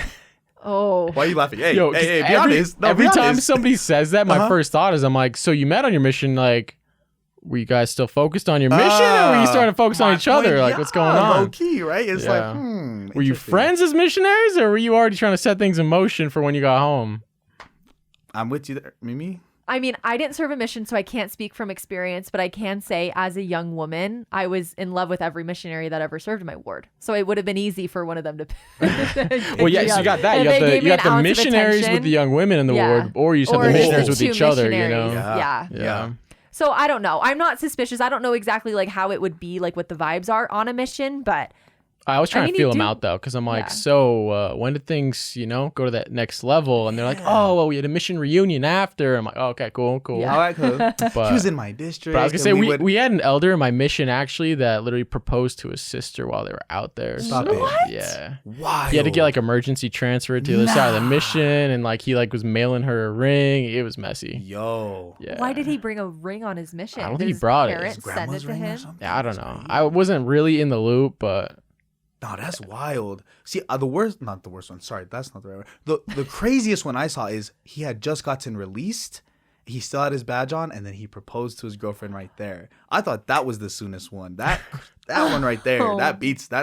Oh.
Why are you laughing? Hey,
Yo,
hey, be honest. No,
every
be
time
honest.
somebody says that, my first thought is, I'm like, so you met on your mission, like, were you guys still focused on your mission, or were you starting to focus on each other? Like, what's going on?
Low key, right? It's
Yeah.
like,
Were you
interesting.
friends as missionaries, or were you already trying to set things in motion for when you got home?
I'm with you there, Mimi.
I mean, I didn't serve a mission, so I can't speak from experience, but I can say as a young woman, I was in love with every missionary that ever served my ward. So it would have been easy for one of them to
Well, yeah, so you got that. You got the missionaries with the young women in the ward, or you just have the missionaries with each other, you know?
Yeah. So I don't know. I'm not suspicious. I don't know exactly like how it would be, like what the vibes are on a mission, but
I was trying to
you
feel them
do-
out though, because I'm like,
Yeah.
so when did things, go to that next level? And they're like, oh, well, we had a mission reunion after. I'm like, oh, okay, cool.
Yeah.
All right, cool.
But,
He was in my district.
but I was gonna say
and
we had an elder in my mission actually that literally proposed to his sister while they were out there.
Stop
so,
it.
What?
Yeah.
Why?
He had to get like emergency transfer to the other side of the mission, and like he like was mailing her a ring. It was messy.
Yo.
Yeah.
why did he bring a ring on his mission?
I don't
Did
think he
his
brought it.
parents
His
send
grandma's
it to
ring or
him?
something?
Yeah, I don't
That's
know.
crazy.
I wasn't really in the loop, but
No, that's wild. See, not the worst one. Sorry, that's not the right word. The craziest one I saw is he had just gotten released. He still had his badge on, and then he proposed to his girlfriend right there. I thought that was the soonest one. That one right there,
Oh.
that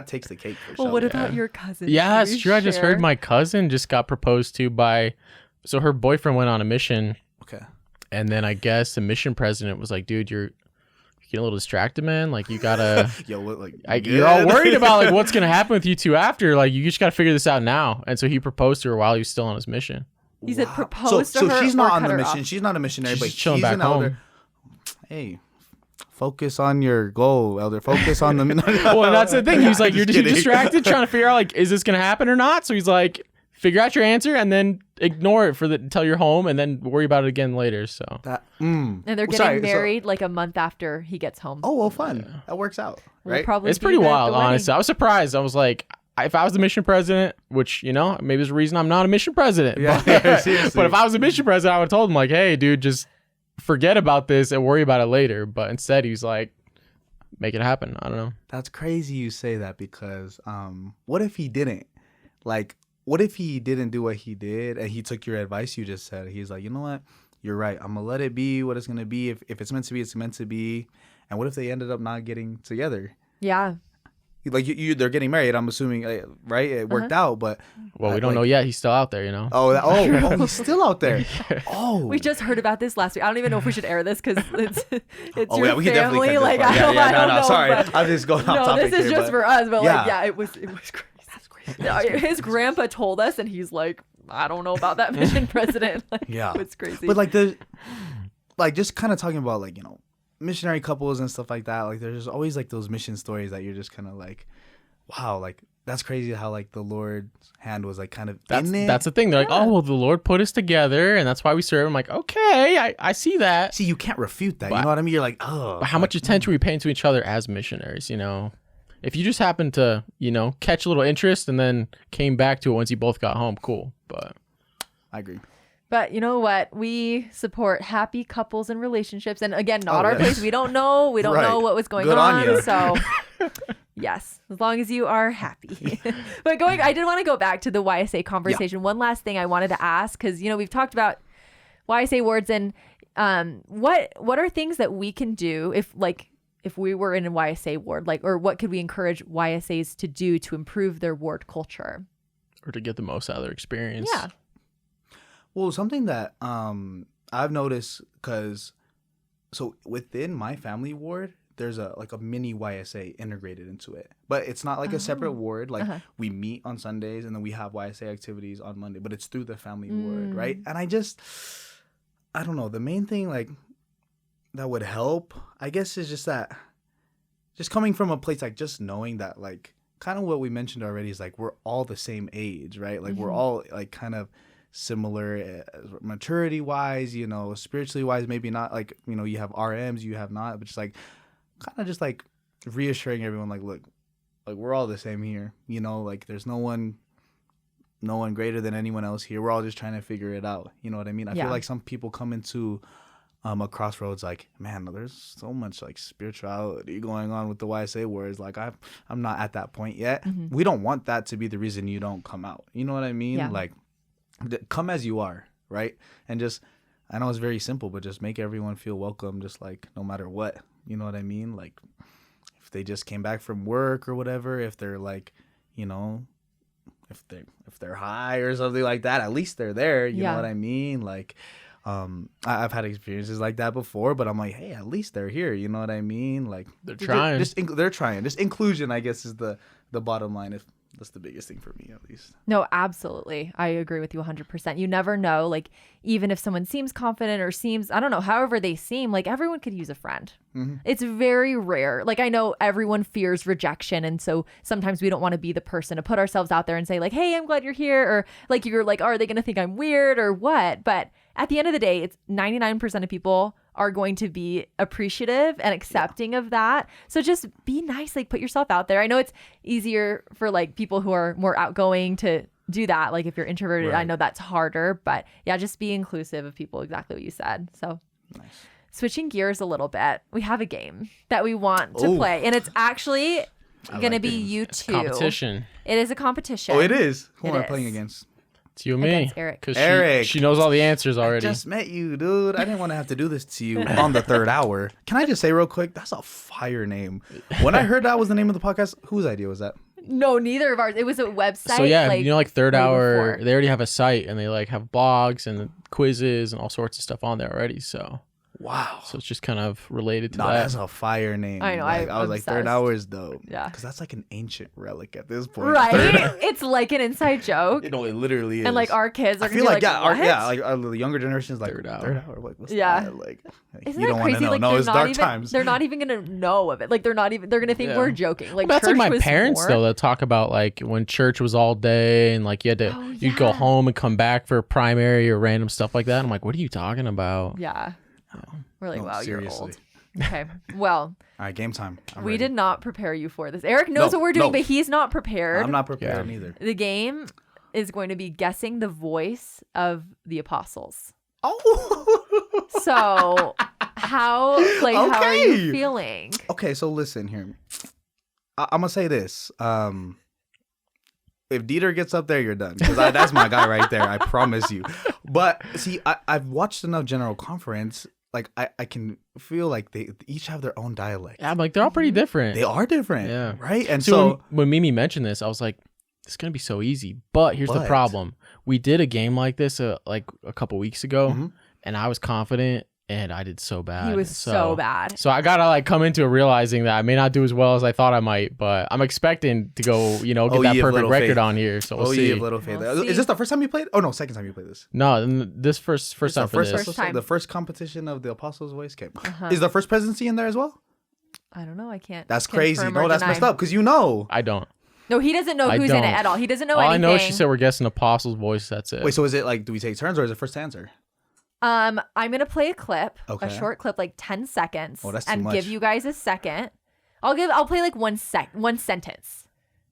takes the cake for
Well,
sure.
what about your cousin?
yeah,
Should
it's
we
true. I just
share?
heard my cousin just got proposed to by, so her boyfriend went on a mission,
Okay.
and then I guess the mission president was like, dude, you're getting a little distracted, man. Like you gotta,
Yo, what, like
you're all worried about like what's gonna happen with you two after. Like you just gotta figure this out now. And so he proposed to her while he was still on his mission.
He said
Wow.
propose to
so
her
she's
or
not on
cut
the
her
mission.
off.
She's not a missionary,
She's
but
just chilling
she's
back
an elder.
home.
Hey, focus on your goal, elder. Focus on the.
Well, and that's the thing. He's like,
I'm
you're
just
just
kidding.
distracted, trying to figure out like, is this gonna happen or not? So he's like, figure out your answer and then ignore it until you're home, and then worry about it again later. So
And they're getting married like a month after he gets home.
Oh well, fun. That works out,
We'll
right?
probably
it's
be
pretty
there at
wild,
the wedding.
honestly. I was surprised. I was like, if I was the mission president, which maybe there's a reason I'm not a mission president.
Yeah,
but,
seriously.
but if I was a mission president, I would have told him like, hey, dude, just forget about this and worry about it later. But instead, he was like, make it happen. I don't know.
That's crazy you say that because what if he didn't? Like, what if he didn't do what he did and he took your advice you just said? He's like, you know what? You're right. I'm going to let it be what it's going to be. If it's meant to be, it's meant to be. And what if they ended up not getting together?
Yeah.
Like, they're getting married, I'm assuming, right? It worked out, but...
Well, we don't know yet. He's still out there,
Oh, he's still out there. Oh.
We just heard about this last week. I don't even know if we should air this because it's
Oh,
your
yeah, we can definitely
family.
cut
Like,
this part.
I don't know.
Sorry.
but-
I'm just going off
No,
topic
this is
here,
just
but-
for us. But
Yeah.
like, yeah, it was crazy. That's crazy. His grandpa told us, and he's like, I don't know about that mission president. Like,
Yeah.
it's crazy.
But like just kind of talking about like, missionary couples and stuff like that. Like there's always like those mission stories that you're just kind of like, wow, like that's crazy how like the Lord's hand was like kind of in it.
That's the thing. They're like, oh, well, the Lord put us together, and that's why we serve. I'm like, okay, I see that.
See, you can't refute that.
But-
You know what I mean? You're like, oh.
But how much attention are we paying to each other as missionaries? If you just happen to, catch a little interest and then came back to it once you both got home, cool. But
I agree.
But you know what? We support happy couples and relationships. And again, not
Oh,
our
yes.
place. We don't know. We don't
Right.
know what was going
Good on
on.
ya.
So yes, as long as you are happy. But I did want to go back to the YSA conversation. One last thing I wanted to ask, because, we've talked about YSA awards, and What are things that we can do if we were in a YSA ward, or what could we encourage YSAs to do to improve their ward culture?
Or to get the most out of their experience.
Yeah.
Well, something that I've noticed, so within my family ward, there's a mini YSA integrated into it, but it's not like a separate ward. Like we meet on Sundays and then we have YSA activities on Monday, but it's through the family ward, right? And I don't know. The main thing that would help, I guess, is just coming from a place just knowing that kind of what we mentioned already is we're all the same age, right? We're all kind of similar maturity wise, spiritually wise, maybe not you have RMs, you have not, but just kind of just reassuring everyone look, we're all the same here, there's no one greater than anyone else here. We're all just trying to figure it out. You know what I mean? I feel like some people come into a crossroads man, there's so much spirituality going on with the YSA, whereas I'm not at that point yet. We don't want that to be the reason you don't come out. You know what I mean?
Yeah.
Come as you are, right? And just, I know it's very simple, but just make everyone feel welcome, just no matter what. You know what I mean? If they just came back from work or whatever, if they're if they're high or something like that, at least they're there. You know what I mean? I've had experiences like that before, but I'm hey, at least they're here. You know what I mean?
They're trying.
They're trying. Just inclusion, I guess, is the bottom line. If that's the biggest thing for me, at least.
No, absolutely. I agree with you 100%. You never know, even if someone seems confident or seems, I don't know, however they seem, everyone could use a friend. It's very rare. I know everyone fears rejection. And so sometimes we don't want to be the person to put ourselves out there and say hey, I'm glad you're here. Or you're are they going to think I'm weird or what? But at the end of the day, it's 99% of people are going to be appreciative and accepting of that. So just be nice, put yourself out there. I know it's easier for people who are more outgoing to do that. If you're introverted, right. I know that's harder, but yeah, just be inclusive of people, exactly what you said. So
nice.
Switching gears a little bit, we have a game that we want to play, and it's actually going to be you two.
Competition.
It is a competition.
Oh, it is? Who am I playing against?
It's you and me.
Against Eric.
Because she knows all the answers already.
I just met you, dude. I didn't want to have to do this to you on the third hour. Can I just say real quick, that's a fire name. When I heard that was the name of the podcast, whose idea was that?
No, neither of ours. It was a website.
So yeah, third hour, they already have a site and they have blogs and quizzes and all sorts of stuff on there already. So
wow.
So it's just kind of related to that.
That's a fire name.
I know.
I was
obsessed.
third hour is dope.
Yeah.
Because that's an ancient relic at this point.
Right? It's an inside joke.
It literally is.
And our kids are
I
going
feel
to be
the younger generation is
third hour.
Third hour. What's
yeah.
that?
Isn't
you
that
don't
crazy?
want to know. No, it's dark times.
They're not even going to know of it. They're going to think we're joking.
Well, that's my parents though that talk about when church was all day and you had to you'd go home and come back for primary or random stuff like that. I'm what are you talking about?
Yeah. We're wow,
seriously.
you're old. Okay. Well.
All right, game time.
We did not prepare you for this. Eric knows what we're doing, but he's not prepared.
I'm not prepared either.
The game is going to be guessing the voice of the apostles.
Oh.
So how are you feeling?
Okay, so listen here. I'm gonna say this. If Dieter gets up there, you're done. Because that's my guy right there. I promise you. But see, I've watched enough General Conference. I can feel they each have their own dialect.
Yeah, I'm they're all pretty different.
They are different.
Yeah.
Right? And
so when Mimi mentioned this, I was it's going to be so easy. But here's the problem. We did a game like this a couple weeks ago, and I was confident, and I did so bad.
He was so bad.
So I got to come into realizing that I may not do as well as I thought I might, but I'm expecting to go, get that perfect record on here. So we'll see.
You have little faith. Is this the first time you played? Oh, no, second time you played this.
No, this first time for this.
First time.
The first competition of the Apostles' Voice game. Is the first presidency in there as well?
I don't know. I can't.
That's crazy. No, that's messed up because you know.
I don't.
No, he doesn't know who's in it at all. He doesn't know anything.
All I know is she said we're guessing Apostles' Voice. That's it.
Wait, so is it do we take turns or is it first to answer?
I'm gonna play a clip,
okay.
a short clip, 10 seconds,
that's too
and
much.
give you guys a second. I'll play one sentence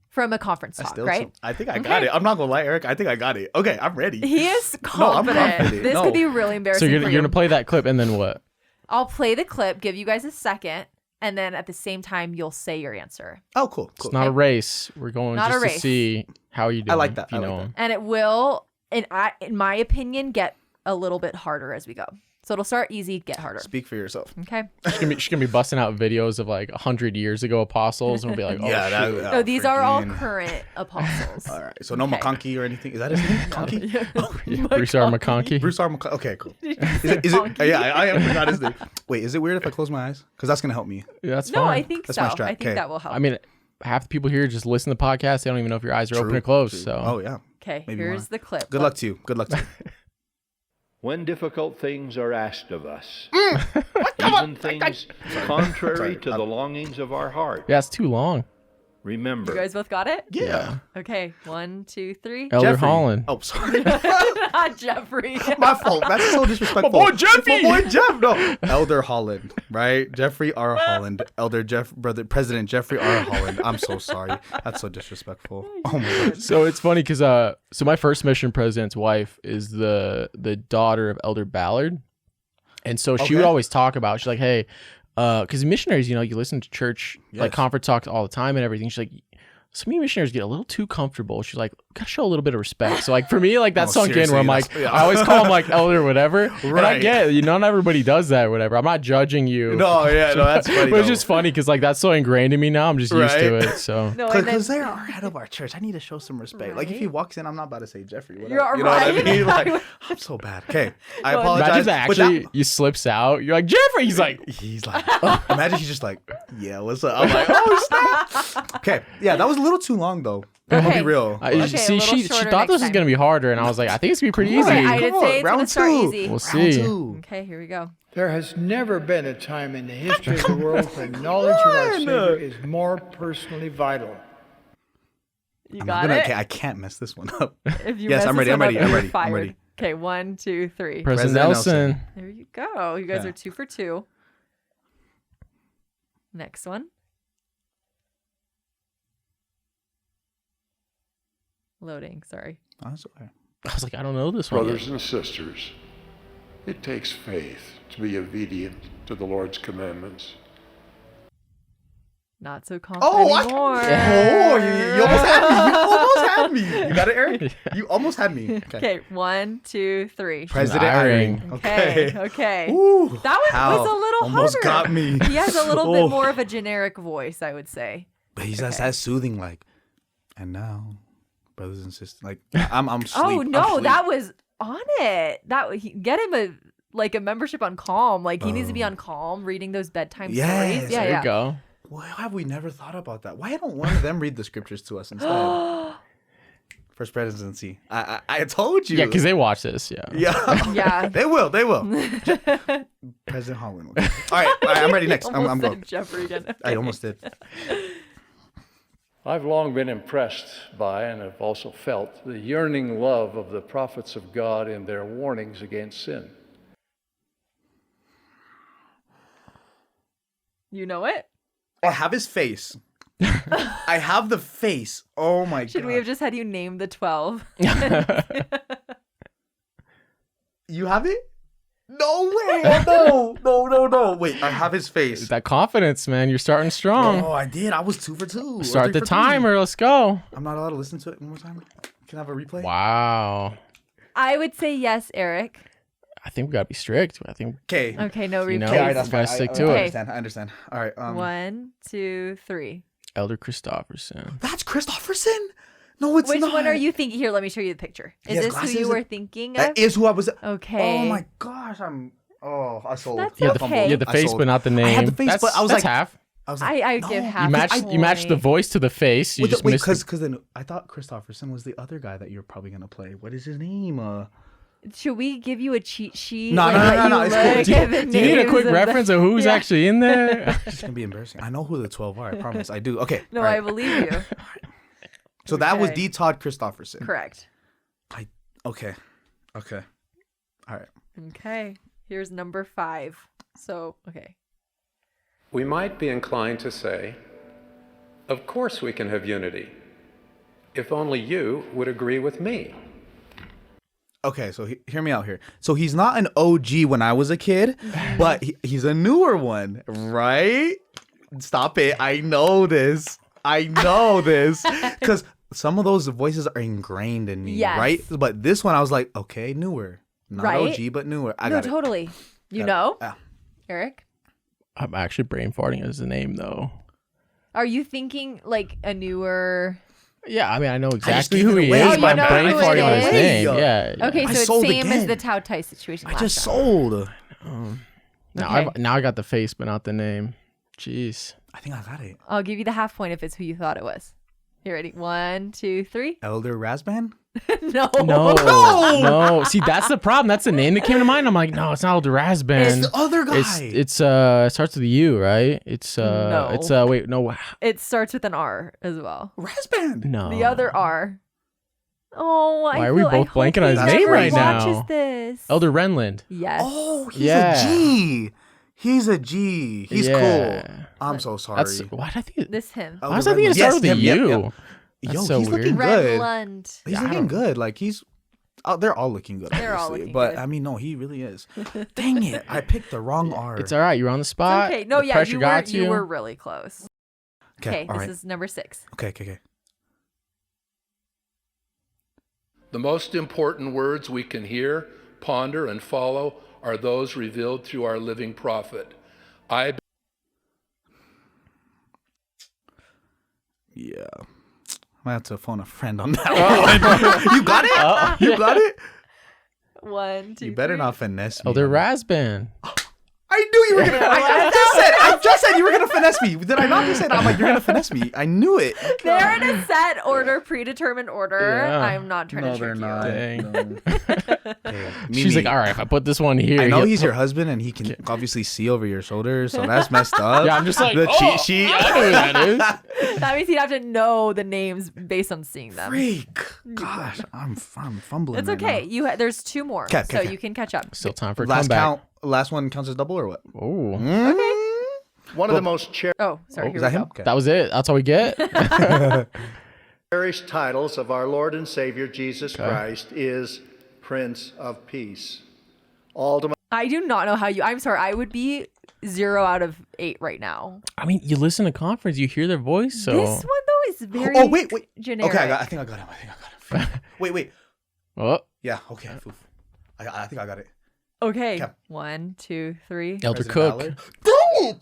from a conference talk, right?
I think I got it. I'm not gonna lie, Eric. I think I got it. Okay, I'm ready.
He is confident.
No, I'm confident.
This could be really embarrassing.
So you're gonna play that clip and then what?
I'll play the clip, give you guys a second, and then at the same time you'll say your answer.
Oh, cool.
It's not a race. We're going
not
just to see how you do.
I like that.
And it will, in my opinion, get a little bit harder as we go. So it'll start easy, get harder.
Speak for yourself.
Okay.
She's gonna be busting out videos of like 100 years ago apostles, and we'll be like, oh shit.
No, these are all current apostles.
All right. So no McConkie or anything. Is that his name? McConkie?
Yeah, Bruce R. McConkie.
Bruce R. McConkie. Okay, cool. Is it? Yeah, I forgot his name. Wait, is it weird if I close my eyes? Because that's gonna help me.
Yeah, that's
No,
fine.
I think
That's
so.
my strat.
I think
Okay.
that will help.
I mean, half the people here just listen to the podcast. They don't even know if your eyes are open or closed.
True.
So
Oh yeah.
okay,
maybe
here's
more.
the clip.
Good luck to you. Good luck to you.
When difficult things are asked of us, even things contrary
Sorry.
to the longings of our heart,
yeah, it's too long.
remember,
You guys both got it?
Yeah.
Okay, 1, 2, 3.
Elder
Jeffrey.
Holland.
Oh, sorry.
Not Jeffrey.
My fault. That's so disrespectful.
My boy Jeffy!
It's my boy Jeff. No. Elder Holland, right? Jeffrey R. Holland. Elder Jeff, brother, President Jeffrey R. Holland. I'm so sorry. That's so disrespectful. Oh my god.
So it's funny because so my first mission president's wife is the daughter of Elder Ballard, and so she would
Okay.
always talk about. She's like, hey, because missionaries, you listen to church like
Yes.
conference talks all the time and everything. She's like, some of you missionaries get a little too comfortable. She's like, gotta show a little bit of respect. So like for me, like that
Oh,
sunk in
seriously,
where I'm like,
that's- yeah.
I always call him like elder or whatever. And I
Right.
get it, not everybody does that or whatever. I'm not judging you.
No, yeah, no, that's funny.
But it's
though.
just funny because like that's so ingrained in me now. I'm just used to
Right.
it. So
No, and then,
Because they are head of our church. I need to show some respect. Like if he
Right.
walks in, I'm not about to say Jeffrey. What
You're
up? You know what I
right.
mean? Like I'm so bad. Okay, I
No,
apologize.
imagine that
but
actually you slips out. You're like, Jeffrey. He's like,
he's like, imagine he's just like, yeah, what's up? I'm like, oh snap. Okay, yeah, that was a little too long though. I'm gonna
Okay.
be real.
Okay,
see,
a little
she
shorter
thought
next
this was
time.
gonna be harder, and I was like, I think it's gonna be pretty easy.
Okay, I did
Come
say
on,
it's gonna
round
start
two.
easy.
We'll
Round
see.
two.
Okay, here we go.
There has never been a time in the history of the world when knowledge of our Savior is more personally vital.
You
I'm
got
not gonna,
it?
okay, I can't mess this one up.
If you
Yes,
mess
I'm
this
ready, I'm
one up,
ready, I'm
you're
ready, I'm
fired.
ready.
Okay, 1, 2, 3.
President
President
Nelson.
Nelson.
There you go. You guys
Yeah.
are 2 for 2. Next one. Loading, sorry.
Oh, that's okay.
I was like, I don't know this one.
Brothers and sisters, it takes faith to be obedient to the Lord's commandments.
Not so confident
Oh,
anymore.
Oh, you almost had me. You almost had me. You got it, Eric? You almost had me. Okay.
Okay, 1, 2, 3.
President
Iring.
Iring.
Okay, okay.
Ooh,
That one
how?
was a little
Almost
harder.
got me.
He has a little
Oh.
bit more of a generic voice, I would say.
But he's just that soothing, like, and now, brothers and sisters, like, I'm sleep.
Oh
I'm
no,
sleep.
that was on it. Get him a membership on Calm. Like he needs to be on Calm, reading those bedtime
Yes,
stories. Yeah,
There
yeah.
you go.
Why have we never thought about that? Why don't one of them read the scriptures to us instead? First presidency. I told you.
Yeah, because they watch this. Yeah.
Yeah.
Yeah.
They will. President Holland. Okay. All right, I'm ready next. I'm
Almost
going.
said Jeffrey again.
I almost did.
I've long been impressed by and have also felt the yearning love of the prophets of God in their warnings against sin.
You know it?
I have his face. I have the face. Oh my god.
Should we have just had you name the 12?
You have it? No way. Oh, no. Wait, I have his face.
That confidence, man. You're starting strong.
Oh, I did. I was 2 for 2. Or
Start
3
the
for 3.
timer. Let's go.
I'm not allowed to listen to it one more time. Can I have a replay?
Wow.
I would say yes, Eric.
I think we gotta be strict. I think.
Okay.
Okay, no
You know,
replays.
Okay, all right, that's
Gotta
fine.
stick
I
to it.
understand. All right.
1, 2, 3.
Elder Christofferson.
That's Christopherson? No, it's
Which
not.
one are you thinking? Here, let me show you the picture.
He
Is
has
this who you
glasses?
were thinking of?
That is who I was.
Okay.
Oh my gosh, I sold.
That's
You had the,
okay.
you had the
I
face,
sold.
but not the name.
I had the face,
that's,
but I was
that's
like-
half.
I was like,
I give half.
You matched the voice to the face. You just missed.
because then I thought Christopherson was the other guy that you're probably gonna play. What is his name?
Should we give you a cheat sheet?
No,
Like,
no,
let
no,
you
no, it's cool.
look
Do you-
at the
Do you need a
names
quick
of the-
reference of who's
Yeah.
actually in there?
It's gonna be embarrassing. I know who the 12 are. I promise. I do. Okay.
No,
all right.
I believe you.
So that was
Okay.
D. Todd Christopherson.
Correct.
Okay. All right.
Okay. Here's number 5. So, okay.
We might be inclined to say, of course we can have unity, if only you would agree with me.
Okay, so hear me out here. So he's not an OG when I was a kid, but he's a newer one, right? Stop it. I know this. Because some of those voices are ingrained in me,
Yes.
right? But this one, I was like, okay, newer. Not
Right?
OG, but newer. I
No,
got it.
totally. You
Got it.
know,
Yeah.
Eric?
I'm actually brain farting as the name though.
Are you thinking like a newer?
Yeah, I mean I know
just
exactly
gave
who
it
he
away.
is,
Oh, you
but
know
I'm brain
who it
farting on his
is?
name. Yeah.
Okay,
I
so it's
sold
same as
again.
the Tautai situation.
I
last
just
time.
sold.
Now I got the face, but not the name. Jeez.
I think I got it.
I'll give you the half point if it's who you thought it was. You ready? 1, 2, 3.
Elder Razban?
No.
No. See, that's the problem. That's the name that came to mind. I'm like, no, it's not Razban.
It's the other guy.
It starts with a U, right?
No.
Wait, no.
It starts with an R as well.
Razban.
No.
The other R. Oh,
Why are we both blanking on his
name right
watches
now?
This.
Elder Renland.
Yes.
Oh, he's
Yeah.
a G. He's a G. He's
Yeah.
cool. I'm so sorry.
That's why did I think
This him.
why was I thinking it started with a U?
Yep.
That's
Yo,
so
he's looking
weird.
good.
Redland.
He's
Yeah, I
looking
don't-
good. Like he's, they're all looking good.
They're all
obviously.
looking
but
good.
I mean, no, he really is. Dang it! I picked the wrong R.
It's all right. You're on the spot.
Okay. No,
The
yeah,
pressure
you
got
were, you were really close. Okay,
all
this
right.
is number 6.
Okay.
The most important words we can hear, ponder, and follow are those revealed through our living prophet. I
Yeah. I might have to phone a friend on that one. You got it? You got it?
1, 2,
You better
3.
not finesse me.
Elder
on
Razban.
I knew you were gonna. I just said you were gonna finesse me. Did I not just say that? I'm like, you're gonna finesse me. I knew it.
They're in a set order, predetermined order.
Yeah.
I'm not trying to trick you.
Dang.
Okay,
She's like, all right, if I put this one here.
I know
he'll-
he's your husband and he can obviously see over your shoulder, so that's messed up.
Yeah, I'm just like,
the
oh,
cheat sheet.
I know who that is.
That means he'd have to know the names based on seeing them.
Freak. Gosh, I'm fumbling.
It's
right
okay.
now.
There's 2 more,
'Kay,
so
'kay.
you can catch up.
Still time for a
Last
comeback.
count. Last one counts as double or what?
Oh,
One of the most
Oh, sorry.
Is
Here
that
we
him?
go.
Okay.
that was it. That's all we get.
cherished titles of our Lord and Savior Jesus Christ is Prince of Peace.
I do not know how you. I'm sorry. I would be 0 out of 8 right now.
I mean, you listen to conference, you hear their voice, so.
This one though is very.
Oh wait.
generic.
Okay, I think I got him. Wait.
Oh,
Yeah. Okay. I think I got it.
Okay.
Okay.
1, 2, 3.
Elder
President
Cook.
Ballard.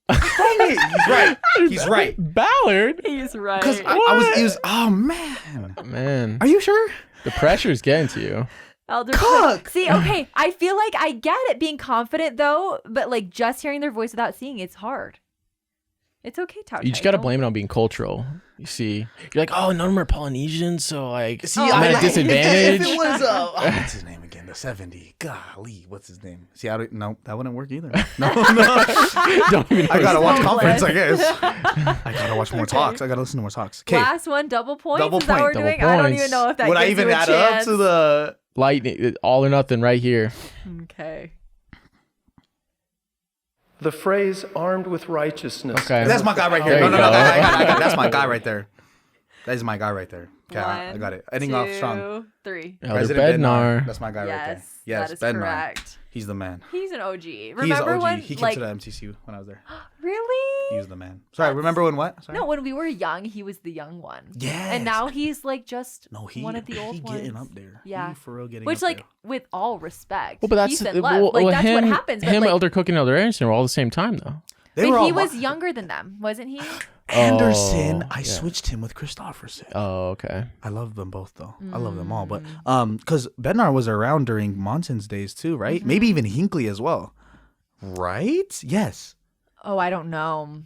Dang it! He's right. He's right.
Ballard.
He's right.
Because I was. Oh man.
Man,
Are you sure?
the pressure's getting to you.
Elder
Cook.
See, okay. I feel like I get it being confident though, but like just hearing their voice without seeing it's hard. It's okay, Tautai.
You just got to blame it on being cultural. You see, you're like, oh, none of them are Polynesian, so like,
See,
I'm at a
If
disadvantage.
it was what's his name again? The 70. Golly, what's his name? See, no, that wouldn't work either. No.
Don't even
I gotta watch
hopeless.
conference, I guess. I gotta watch more talks. I gotta listen to more talks. Okay.
Last one, double points.
Double
Is that what we're
point.
doing?
Double
I don't
points.
even know if that
Would I
gives
even
you a
add up
chance.
to the?
Lightning, all or nothing, right here.
Okay.
The phrase armed with righteousness.
Okay.
That's my guy right here.
There
No,
you go.
I got it. That's my guy right there. That is my guy right there. Okay, I
1,
got it. Ending off strong.
2, 3.
Elder
President
Bednar.
That's my guy right there.
Yes,
Yes,
that is
Bednar.
correct.
He's the man.
He's an OG.
He's
Remember
OG.
when,
He came
like,
to the MTCU when I was there. He
really?
was the man. Sorry, remember when what? Sorry.
No, when we were young, he was the young one.
Yes.
And now he's like just
No, he
one of the old
he
ones.
getting up there.
Yeah.
He for real getting
Which,
up
like,
there.
with all respect,
Well, but that's
peace and love. that's
him,
what happens. But,
Him,
like,
Elder Cook, and Elder Anderson were all the same time, though.
They were
but
all
he was younger than them, wasn't he?
Anderson.
Oh,
I
yeah.
switched him with Christopherson.
Oh, okay.
I love them both though. I love them all, but because Bednar was around during Monson's days too, right?
Mm-hmm.
Maybe even Hinckley as well, right? Yes.
Oh, I don't know.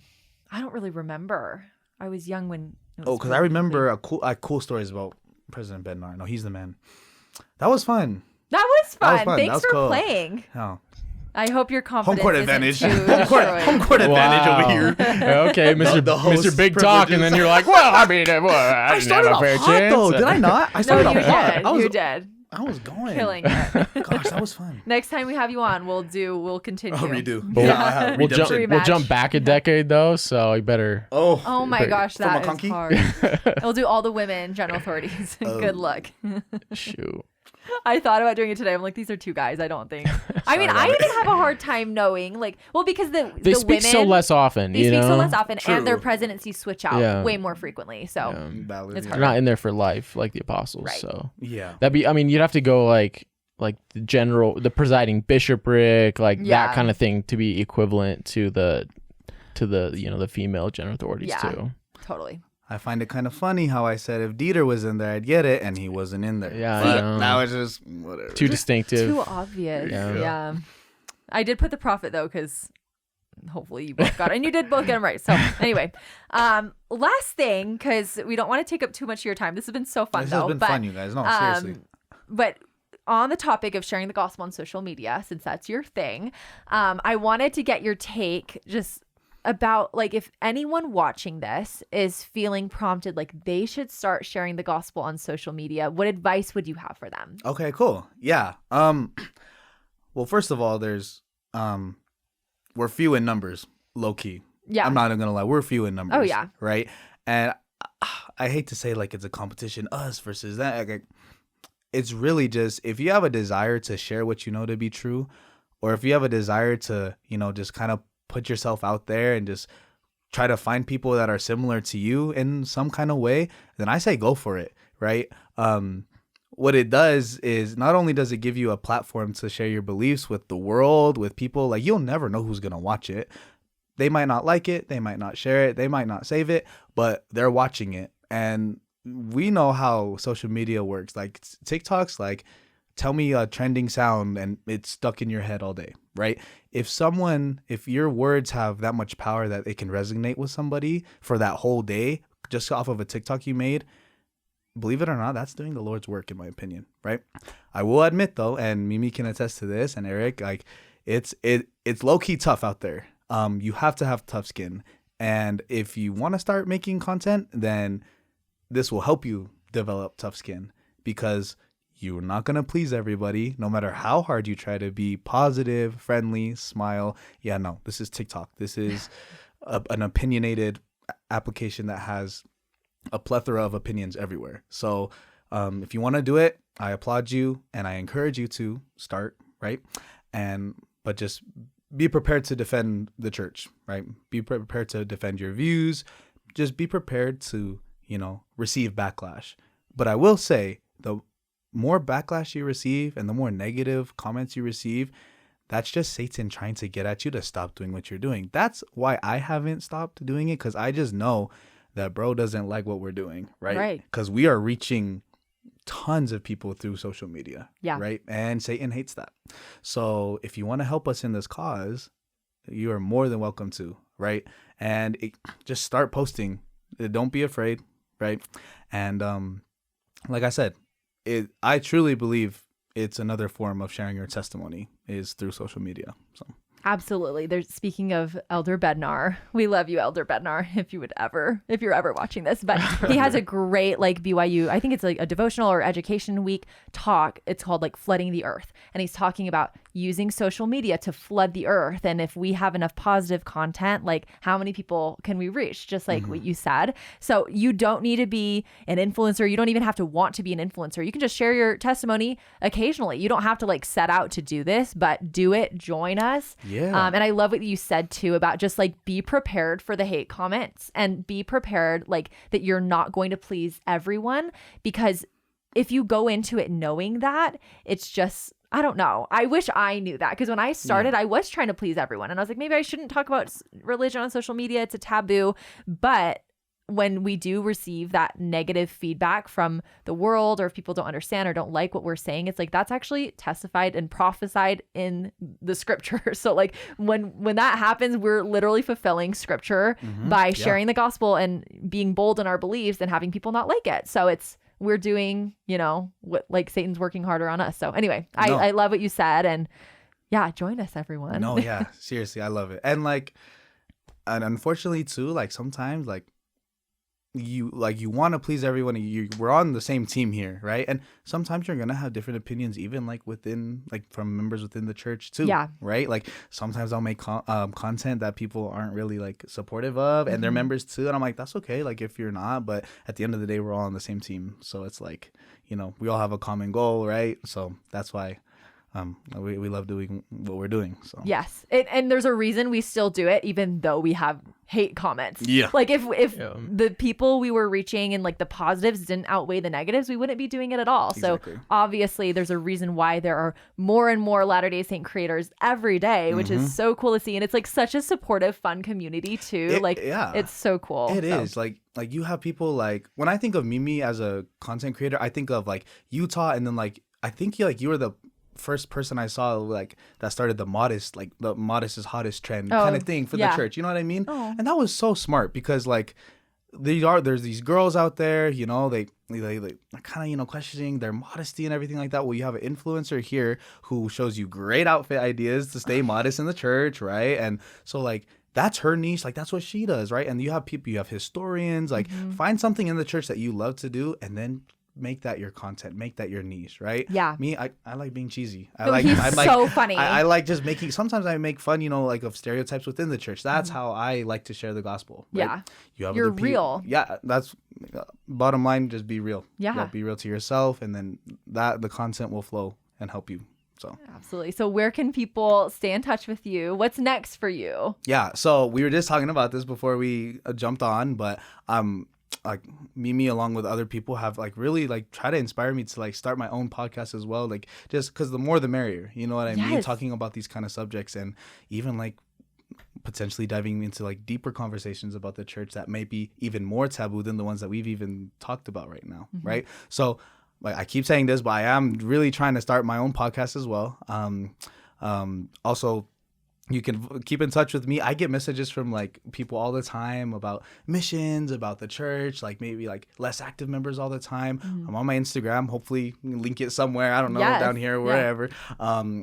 I don't really remember. I was young when.
Oh, because I remember cool stories about President Bednar. No, he's the man. That was fun.
That was fun.
That was fun. That
Thanks
was
for
cool.
playing.
Oh.
I hope your
Home
confidence
court
isn't
advantage.
too
Home court advantage over here.
Okay, Mr.
The host
Mr. Big Talk, and then
privileges.
you're like, well, I mean, I
I
didn't
started
have a
off
fair
hot
chance.
though. Did I not? I
No,
started
you
off hot.
did.
I was,
You did.
I was going.
Killing it.
Gosh, that was fun.
Next time we have you on, we'll continue.
I'll redo.
But
Yeah, I have
we'll jump.
redemption.
We'll
Rematch.
jump back a decade though, so you better.
Oh my gosh,
From
that is
McConkey?
hard. We'll do all the women general authorities. Good luck.
Shoot.
I thought about doing it today. I'm like, these are two guys. I don't think. I mean,
Sorry
I
about
even have a hard time knowing, like, well, because
They
the
speak
women
so less often.
they
you
speak
know?
so less often,
True.
and their presidencies switch out
Yeah.
way more frequently. So
Ballard,
It's
yeah.
They're not in there for life like the apostles.
Right.
So
Yeah.
that'd be. I mean, you'd have to go like like the presiding bishopric, like
Yeah.
that kind of thing, to be equivalent to the the female general authorities
Yeah.
too.
Totally.
I find it kind of funny how I said if Dieter was in there, I'd get it, and he wasn't in there.
Yeah, I
But
know.
now it's just whatever.
Too distinctive.
Too obvious.
Yeah.
Yeah. I did put the prophet though, because hopefully you both got it. And you did both get them right. So anyway, last thing, because we don't want to take up too much of your time. This has been so fun
This
though.
has been fun, you guys. No, seriously.
But on the topic of sharing the gospel on social media, since that's your thing, I wanted to get your take just about, like, if anyone watching this is feeling prompted, like they should start sharing the gospel on social media, what advice would you have for them?
Okay, cool. Yeah. Well, first of all, there's we're few in numbers, low key.
Yeah.
I'm not even gonna lie, we're few in numbers.
Oh, yeah.
Right. And I hate to say like it's a competition, us versus that. Like, it's really just if you have a desire to share what you know to be true, or if you have a desire to, just kind of put yourself out there and just try to find people that are similar to you in some kind of way, then I say go for it. Right. What it does is not only does it give you a platform to share your beliefs with the world, with people, like you'll never know who's going to watch it. They might not like it. They might not share it. They might not save it, but they're watching it. And we know how social media works. Like TikTok's like, tell me a trending sound and it's stuck in your head all day, right? If your words have that much power that it can resonate with somebody for that whole day, just off of a TikTok you made, believe it or not, that's doing the Lord's work, in my opinion, right? I will admit though, and Mimi can attest to this, and Eric, like it's low key tough out there. You have to have tough skin, and if you want to start making content, then this will help you develop tough skin, because you're not gonna please everybody, no matter how hard you try to be positive, friendly, smile. Yeah, no, this is TikTok. This is an opinionated application that has a plethora of opinions everywhere. So if you want to do it, I applaud you and I encourage you to start, right? But just be prepared to defend the church, right? Be prepared to defend your views. Just be prepared to, receive backlash. But I will say, the more backlash you receive and the more negative comments you receive, that's just Satan trying to get at you to stop doing what you're doing. That's why I haven't stopped doing it, because I just know that bro doesn't like what we're doing, right?
Right.
Because we are reaching tons of people through social media,
Yeah.
right? And Satan hates that. So if you want to help us in this cause, you are more than welcome to, right? And just start posting. Don't be afraid, right? And like I said, I truly believe it's another form of sharing your testimony is through social media. So
Absolutely. There's, speaking of Elder Bednar, we love you, Elder Bednar, if you're ever watching this, but he has a great like BYU, I think it's like a devotional or education week talk. It's called like Flooding the Earth. And he's talking about using social media to flood the earth. And if we have enough positive content, like how many people can we reach? Just like what you said. So you don't need to be an influencer. You don't even have to want to be an influencer. You can just share your testimony occasionally. You don't have to like set out to do this, but do it. Join us.
Yeah.
And I love what you said too about just like be prepared for the hate comments and be prepared like that you're not going to please everyone, because if you go into it knowing that, it's just, I don't know. I wish I knew that, because when I started, I was trying to please everyone. And I was like, maybe I shouldn't talk about religion on social media. It's a taboo. But when we do receive that negative feedback from the world, or if people don't understand or don't like what we're saying, it's like that's actually testified and prophesied in the scripture. So like when that happens, we're literally fulfilling scripture by sharing the gospel and being bold in our beliefs and having people not like it. So we're doing, what like Satan's working harder on us. So anyway, I love what you said, and yeah, join us everyone.
No, yeah, seriously, I love it. And like, and unfortunately too, like sometimes like you want to please everyone. We're on the same team here, right? And sometimes you're gonna have different opinions, even like within, like from members within the church too.
Yeah.
Right. Like sometimes I'll make content that people aren't really like supportive of, and they're members too. And I'm like, that's okay. Like if you're not, but at the end of the day, we're all on the same team. So it's like, we all have a common goal, right? So that's why we love doing what we're doing. So
Yes. And there's a reason we still do it, even though we have hate comments.
Yeah.
Like if the people we were reaching and like the positives didn't outweigh the negatives, we wouldn't be doing it at all.
Exactly.
So obviously there's a reason why there are more and more Latter-day Saint creators every day, which is so cool to see. And it's like such a supportive, fun community too. It's so cool.
It is like you have people like, when I think of Mimi as a content creator, I think of like Utah, and then like I think you were the first person I saw like that started the modest is hottest trend kind of thing for the church. You know what I mean?
Oh.
And that was so smart, because like there's these girls out there, you know, they kind of, you know, questioning their modesty and everything like that. Well, you have an influencer here who shows you great outfit ideas to stay modest in the church, right? And so like that's her niche, like that's what she does, right? And you have people, you have historians, like find something in the church that you love to do, and then make that your content, make that your niche, right?
Yeah.
Me, I like being cheesy.
He's so funny.
I like just making, sometimes I make fun, you know, like of stereotypes within the church. That's how I like to share the gospel. Right?
Yeah. You're real.
Yeah. That's bottom line. Just be real.
Yeah.
Be real to yourself, and then the content will flow and help you. So
absolutely. So where can people stay in touch with you? What's next for you?
Yeah. So we were just talking about this before we jumped on, but like Mimi, along with other people, have like really like try to inspire me to like start my own podcast as well. Like just because the more the merrier, you know what I mean? Talking about these kind of subjects, and even like potentially diving into like deeper conversations about the church that may be even more taboo than the ones that we've even talked about right now, right? So like I keep saying this, but I am really trying to start my own podcast as well. Also, you can keep in touch with me. I get messages from like people all the time about missions, about the church, like maybe like less active members all the time. I'm on my Instagram. Hopefully we can link it somewhere. I don't know, down here or wherever.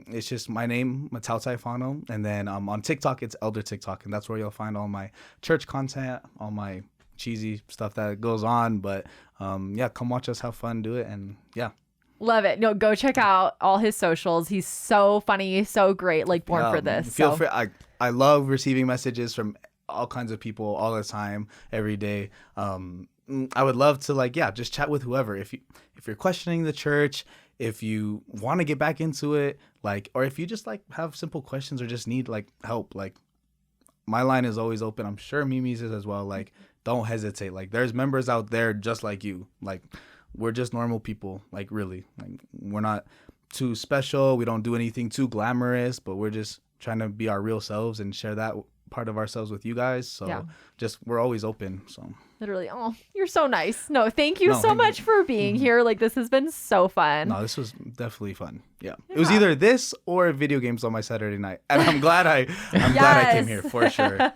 It's just my name, Tautai Fano. And then on TikTok, it's Elder TikTok. And that's where you'll find all my church content, all my cheesy stuff that goes on. But come watch us have fun, do it. And yeah.
Love it. No, go check out all his socials. He's so funny, so great, like born for this.
Feel free. I love receiving messages from all kinds of people all the time, every day. I would love to just chat with whoever. If you're questioning the church, if you want to get back into it, or if you just have simple questions or just need help, my line is always open. I'm sure Mimi's is as well. Don't hesitate. There's members out there just like you. We're just normal people, really. We're not too special. We don't do anything too glamorous, but we're just trying to be our real selves and share that part of ourselves with you guys. So we're always open. So
literally, oh, you're so nice. No, thank you so much for being here. This has been so fun.
No, this was definitely fun. Yeah. It was either this or video games on my Saturday night. And I'm glad I came here for sure.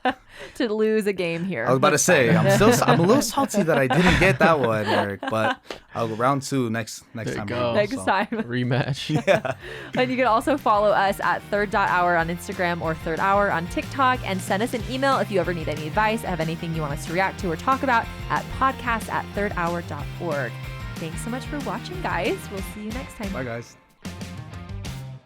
To lose a game here.
I was about to say, I'm a little salty that I didn't get that one, Eric, but I'll go round 2 next time.
Next time.
Rematch.
Yeah.
And you can also follow us at third.hour on Instagram or third hour on TikTok, and send us an email if you ever need any advice, have anything you want us to react to or talk about at podcast@thirdhour.org. Thanks so much for watching, guys. We'll see you next time.
Bye, guys.